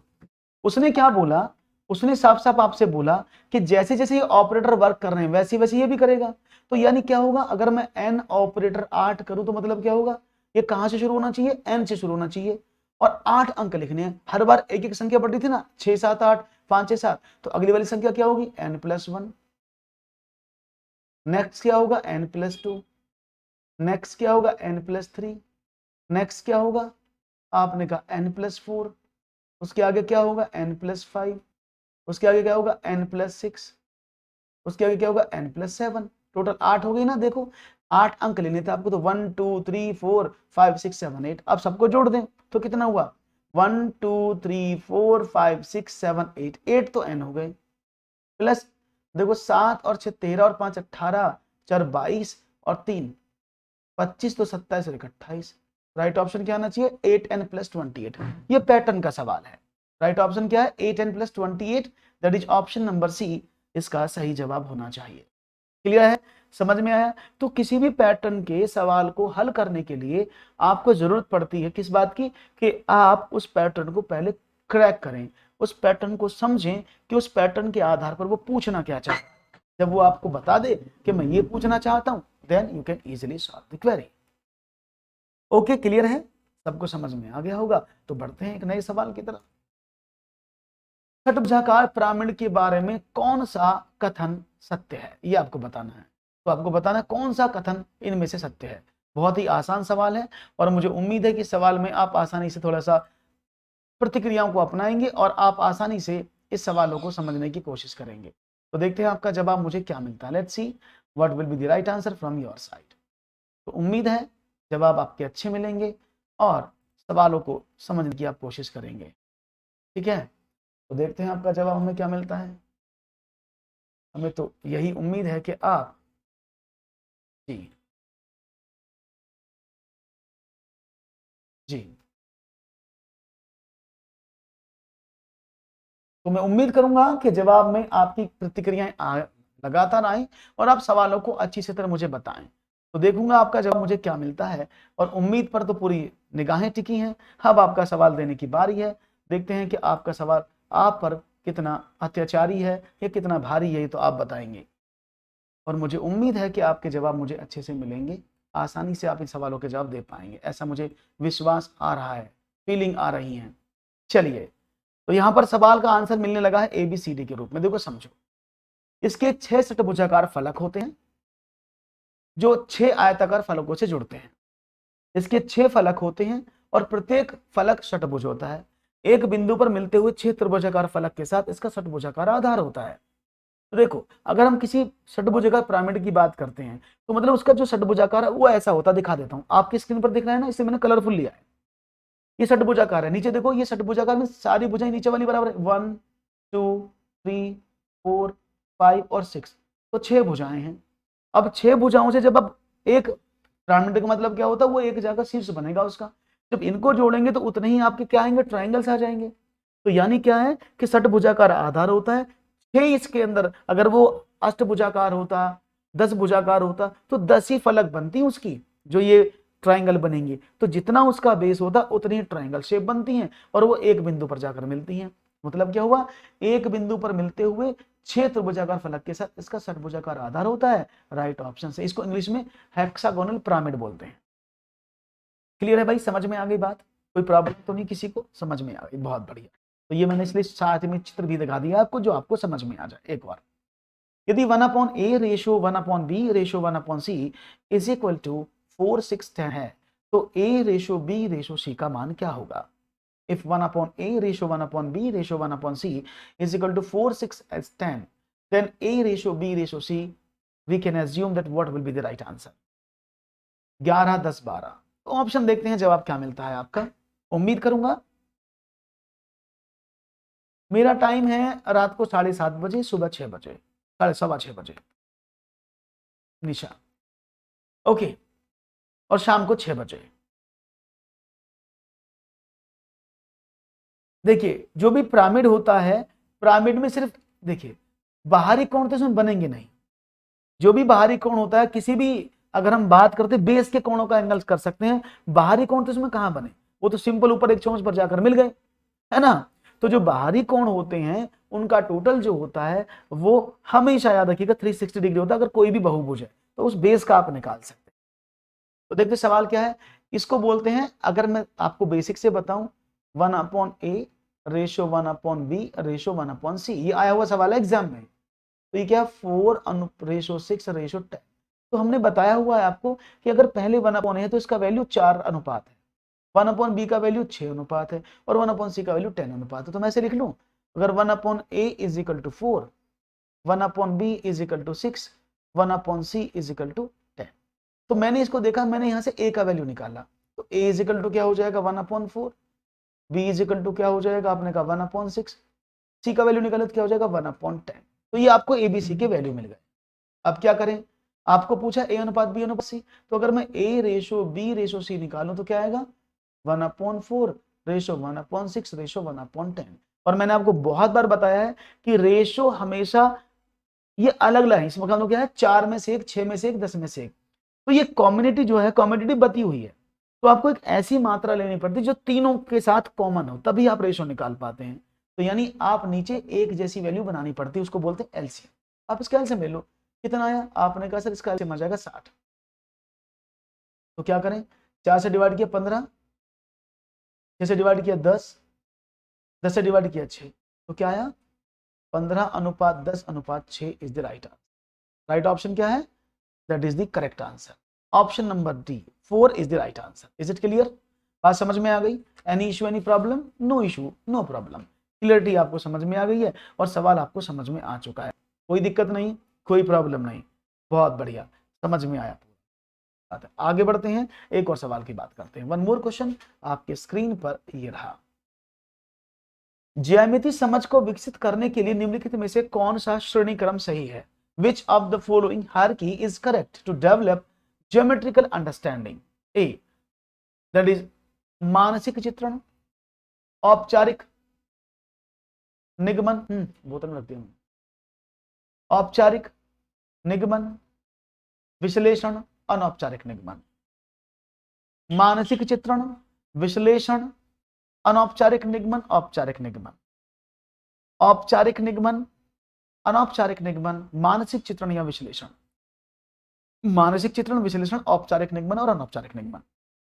उसने क्या बोला, उसने साफ साफ आपसे बोला कि जैसे जैसे ये ऑपरेटर वर्क कर रहे हैं वैसे वैसे ये भी करेगा। तो यानी क्या होगा, अगर मैं एन ऑपरेटर 8 करूं तो मतलब क्या होगा, ये कहां से शुरू होना चाहिए? एन से शुरू होना चाहिए, और 8 अंक लिखने हैं। हर बार एक एक संख्या बढ़ती थी ना, 6 7 8 5 6 7, तो अगली वाली संख्या क्या होगी? n+1। नेक्स्ट क्या होगा? n+2। नेक्स्ट क्या होगा? n+3। नेक्स्ट क्या होगा? आपने कहा n+4। उसके आगे क्या होगा? n+5। उसके आगे क्या होगा? n+6। उसके आगे क्या होगा? n+7। टोटल 8 हो गई ना। देखो, 8 अंक लेने थे आपको, तो 1 2 3 4 5 6 7 8। अब सबको जोड़ दें तो कितना हुआ? 1 2 3 4 5 6 7 8, 8 तो n हो गए, प्लस देखो 7 और 6 13 और 5 18, 4 22 और 3 25, तो 27 और 28। राइट ऑप्शन क्या आना चाहिए? 8n+28। ये पैटर्न का सवाल है। राइट ऑप्शन क्या है? 8n+28, that is option number C, इसका सही जवाब होना चाहिए। क्लियर है? समझ में आया? तो किसी भी पैटर्न के सवाल को हल करने के लिए आपको जरूरत पड़ती है किस बात की, कि आप उस पैटर्न को पहले क्रैक करें, उस पैटर्न को समझें कि उस पैटर्न के आधार पर वो पूछना क्या चाहता है। जब वो आपको बता दे कि मैं ये पूछना चाहता हूं, then you can easily solve the query. Okay, clear है? सबको समझ में आ गया होगा। तो बढ़ते हैं एक नए सवाल की तरफ। छठभुजाकार पिरामिड के बारे में कौन सा कथन सत्य है, ये आपको बताना है। तो आपको बताना है कौन सा कथन इनमें से सत्य है। बहुत ही आसान सवाल है, और मुझे उम्मीद है कि सवाल में आप आसानी से थोड़ा सा प्रतिक्रियाओं को अपनाएंगे और आप आसानी से इस सवालों को समझने की कोशिश करेंगे। तो देखते हैं आपका जवाब मुझे क्या मिलता है। Let's see what will be the right answer from your side. तो उम्मीद है जवाब आपके अच्छे मिलेंगे और सवालों को समझने की आप कोशिश करेंगे। ठीक है, तो देखते हैं आपका जवाब हमें क्या मिलता है। हमें तो यही उम्मीद है कि आप जी जी, तो मैं उम्मीद करूंगा कि जवाब में आपकी प्रतिक्रियाएं लगातार आए और आप सवालों को अच्छी से तरह मुझे बताएं। तो देखूंगा आपका जवाब मुझे क्या मिलता है, और उम्मीद पर तो पूरी निगाहें टिकी हैं। अब आपका सवाल देने की बारी है। देखते हैं कि आपका सवाल आप पर कितना अत्याचारी है या कितना भारी है, ये तो आप बताएंगे। और मुझे उम्मीद है कि आपके जवाब मुझे अच्छे से मिलेंगे, आसानी से आप इन सवालों के जवाब दे पाएंगे, ऐसा मुझे विश्वास आ रहा है, फीलिंग आ रही है। चलिए, तो यहां पर सवाल का आंसर मिलने लगा है ABCD के रूप में। देखो समझो, इसके 6 षटभुजाकार फलक होते हैं जो 6 आयताकार फलकों से जुड़ते हैं। इसके 6 फलक होते हैं और प्रत्येक फलक षटभुज होता है। एक बिंदु पर मिलते हुए 6 त्रिभुजाकार फलक के साथ इसका षटभुजाकार आधार होता है। तो देखो, अगर हम किसी षटभुजाकार पिरामिड की बात करते हैं तो मतलब उसका जो षटभुजाकार है वो ऐसा होता है। दिखा देता हूं, आपकी स्क्रीन पर दिख रहा है ना, इसे मैंने कलरफुल लिया है। ये षटभुजाकार है, नीचे देखो, ये षटभुजाकार में सारी भुजाएं नीचे वाली बराबर है, 1 2 3 4 5 और 6, तो 6 भुजाएं हैं। अब 6 भुजाओं से जब अब एक पिरामिड का मतलब क्या होता है, वो एक जगह शीर्ष बनेगा उसका, जब इनको जोड़ेंगे तो उतने ही आपके क्या आएंगे, ट्राइंगल्स आ जाएंगे। तो यानी क्या है कि षटभुजाकार आधार होता है 6, इसके अंदर अगर वो अष्टभुजाकार होता, 10 भुजाकार होता तो 10 ही फलक बनती उसकी, जो ये ट्राइंगल बनेंगे। तो जितना उसका बेस होता उतनी ट्राइंगल शेप बनती हैं और वो एक बिंदु पर जाकर मिलती हैं। मतलब क्या हुआ, एक बिंदु पर मिलते हुए 6 त्रिभुजाकार फलक के साथ इसका षटभुजाकार आधार होता है। राइट ऑप्शन से, इसको इंग्लिश में हेक्सागोनल पिरामिड बोलते हैं। क्लियर है भाई, समझ में आ गई बात? कोई प्रॉब्लम तो नहीं किसी को? समझ में आ गई, बहुत बढ़िया। तो ये मैंने इसलिए साथ में चित्र भी दिखा दिया आपको, जो आपको समझ में आ जाए। एक बार, यदि 1/a ratio 1/b ratio 1/c is equal to 4/6 है, तो a ratio b ratio c का मान क्या होगा? If 1/a ratio 1/b ratio 1/c is equal to 4/6 then a ratio b ratio c, we can assume that what will be the right answer? 11, 10, 12। तो ऑप्शन देखते हैं जवाब क्या मिलता है आपका। उम्मीद करूंगा मेरा टाइम है रात को 7:30 बजे, सुबह 6 बजे, 6:15 बजे निशा, ओके, और शाम को 6 बजे। देखिए, जो भी पिरामिड होता है, पिरामिड में सिर्फ देखिए बाहरी कोण तो इसमें बनेंगे नहीं। जो भी बाहरी कोण होता है, किसी भी, अगर हम बात करते हैं बेस के कोणों का एंगल कर सकते हैं, बाहरी कोण तो इसमें कहां बने, वो तो सिंपल ऊपर एक चोंच पर जाकर मिल गए, है ना। तो जो बाहरी कोण होते हैं उनका टोटल जो होता है वो हमेशा याद रखिएगा 360 डिग्री होता है। अगर कोई भी बहुभुज है तो उस बेस का आप निकाल सकते हैं। तो देखते सवाल क्या है, इसको बोलते हैं, अगर मैं आपको बेसिक से बताऊं, 1/a ratio 1/b ratio 1/c, ये आया हुआ सवाल है एग्जाम में। तो ये क्या, 4/6 रेशो 10। तो हमने बताया हुआ है आपको कि अगर पहले 1/a है तो इसका वैल्यू 4 अनुपात है, 1/b का वैल्यू 6 अनुपात है और 1/c का वैल्यू 10 अनुपात है। तो मैं ऐसे लिख लूं, अगर 1/a is equal to 4, 1/b is equal to 6, 1/c is equal to 10। तो मैंने इसको देखा, मैंने यहां से a का वैल्यू निकाला, तो a इज इक्वल टू क्या हो जाएगा 1/4, b इज इक्वल टू क्या हो जाएगा आपने कहा 1/6, c का वैल्यू निकाला तो क्या हो जाएगा 1/10। तो ये आपको ABC के वैल्यू मिल गए। अब क्या करें, आपको पूछा a अनुपात b अनुपात c, तो अगर मैं a ratio b ratio c निकालूं तो क्या आएगा 1/4 रेशो 1/6 रेशो 1/10। और मैंने आपको बहुत बार बताया है कि रेशो हमेशा ये अलग अलग है। इसमें मतलब क्या है, 4 में से 1, 6 में से 1, 10 में से 1। तो ये कॉम्बिनिटी जो है, कॉम्बिनिटी बती हुई है, तो आपको एक ऐसी मात्रा लेनी पड़ती है जो तीनों के साथ कॉमन हो, तभी आप रेशो निकाल पाते हैं। तो यानी आप नीचे एक जैसी वैल्यू बनानी पड़ती है, उसको बोलते हैं एलसीएम। आप इसका एलसीएम ले लो, कितना आया, आपने कहा सर इसका एलसीएम आ जाएगा 60। तो क्या करें, 4 से डिवाइड किया 15, 6 से डिवाइड किया 10, 10 से डिवाइड किया 6, तो क्या आया 15/10/6 is the right answer. Right option क्या है, that is the correct answer. Option number D 4 is the right answer. Is it clear? बात समझ में आ गई? Any issue, any problem? No issue, no problem. Clarity आपको समझ में आ गई है और सवाल आपको समझ में आ चुका है, कोई दिक्कत नहीं, कोई प्रॉब्लम नहीं, बहुत बढ़िया, समझ में आया। आगे बढ़ते हैं, एक और सवाल की बात करते हैं। वन मोर क्वेश्चन आपके स्क्रीन पर ये रहा। ज्यामिति समझ को विकसित करने के लिए निम्नलिखित में से कौन सा श्रेणी क्रम सही है? Which of the following hierarchy is correct to develop geometrical understanding? A, that is मानसिक चित्रण, औपचारिक निगमन, बोतल में रखती हूं, औपचारिक निगमन, विश्लेषण, अनौपचारिक निगमन। मानसिक चित्रण, विश्लेषण, अनौपचारिक निगमन, औपचारिक निगमन। औपचारिक निगमन, अनौपचारिक निगमन, मानसिक चित्रण या विश्लेषण। मानसिक चित्रण, विश्लेषण, औपचारिक निगमन और अनौपचारिक निगमन।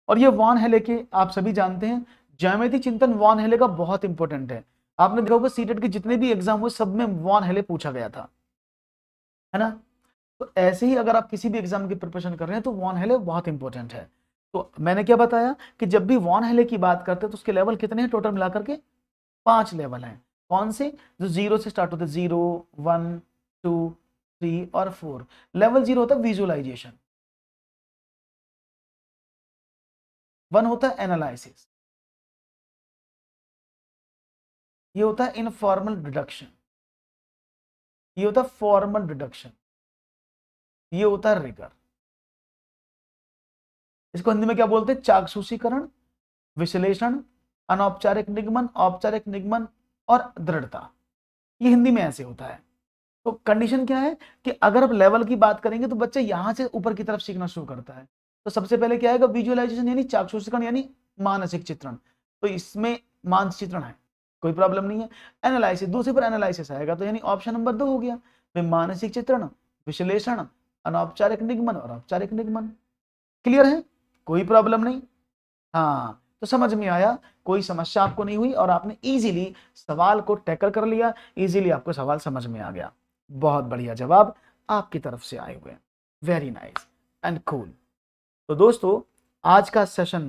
और ये वॉन हेले के आप सभी जानते हैं, ज्यामिति चिंतन वॉन हेले का बहुत इंपॉर्टेंट है। आपने देखा होगा सीटेट के जितने भी एग्जाम हुए सब में वॉन हेले पूछा गया था, है ना। तो ऐसे ही अगर आप किसी भी एग्जाम की प्रिपरेशन कर रहे हैं तो वॉन हेले बहुत इंपॉर्टेंट है। तो मैंने क्या बताया कि जब भी वॉन हेले की बात करते हैं तो उसके लेवल कितने हैं, टोटल मिलाकर के 5 लेवल हैं। कौन से? जो 0 से स्टार्ट होते हैं, 0, 1, 2, 3 और 4। लेवल 0 होता है विजुअलाइजेशन, 1 होता है एनालिसिस, ये होता है इनफॉर्मल डिडक्शन, ये होता है फॉर्मल डिडक्शन, ये होता है रिगर। इसको हिंदी में क्या बोलते हैं? चाक्षुषीकरण, विश्लेषण, अनौपचारिक निगमन, औपचारिक निगमन और दृढ़ता। ये हिंदी में ऐसे होता है। तो कंडीशन क्या है कि अगर आप लेवल की बात करेंगे तो बच्चा यहां से ऊपर की तरफ सीखना शुरू करता है। तो सबसे पहले क्या आएगा? विजुअलाइजेशन यानी चाक्षुषीकरण यानी मानसिक चित्रण। तो इसमें मानसिक चित्रण है, कोई प्रॉब्लम नहीं है। एनालिसिस, दूसरे पर एनालिसिस आएगा, तो यानी ऑप्शन नंबर 2 हो गया। मानसिक चित्रण, विश्लेषण, अनौपचारिक निगमन और औपचारिक निगमन। क्लियर है? कोई प्रॉब्लम नहीं। हाँ, तो समझ में आया, कोई समस्या आपको नहीं हुई और आपने इजीली सवाल को टैकल कर लिया, इजीली आपको सवाल समझ में आ गया। बहुत बढ़िया जवाब आपकी तरफ से आए हुए हैं, वेरी नाइस एंड कूल। तो दोस्तों आज का सेशन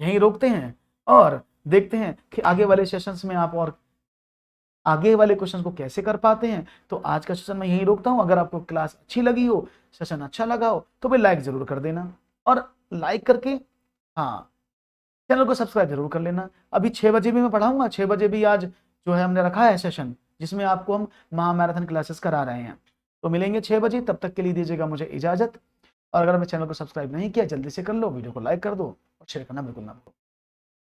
यहीं रोकते हैं और देखते हैं कि आगे वाले सेशंस में आप और आगे वाले क्वेश्चन को कैसे कर पाते हैं। तो आज का सेशन मैं यहीं रोकता हूं। अगर आपको क्लास अच्छी लगी हो, सेशन अच्छा लगा हो तो भाई लाइक जरूर कर देना, और लाइक करके हाँ चैनल को सब्सक्राइब जरूर कर लेना। अभी 6 बजे भी मैं पढ़ाऊंगा, 6 बजे भी आज जो है हमने रखा है सेशन, जिसमें आपको हम महामैराथन क्लासेस करा रहे हैं। तो मिलेंगे 6 बजे, तब तक के लिए दीजिएगा मुझे इजाजत। और अगर मैं चैनल को सब्सक्राइब नहीं किया जल्दी से कर लो, वीडियो को लाइक कर दो और शेयर करना बिल्कुल ना भूलो।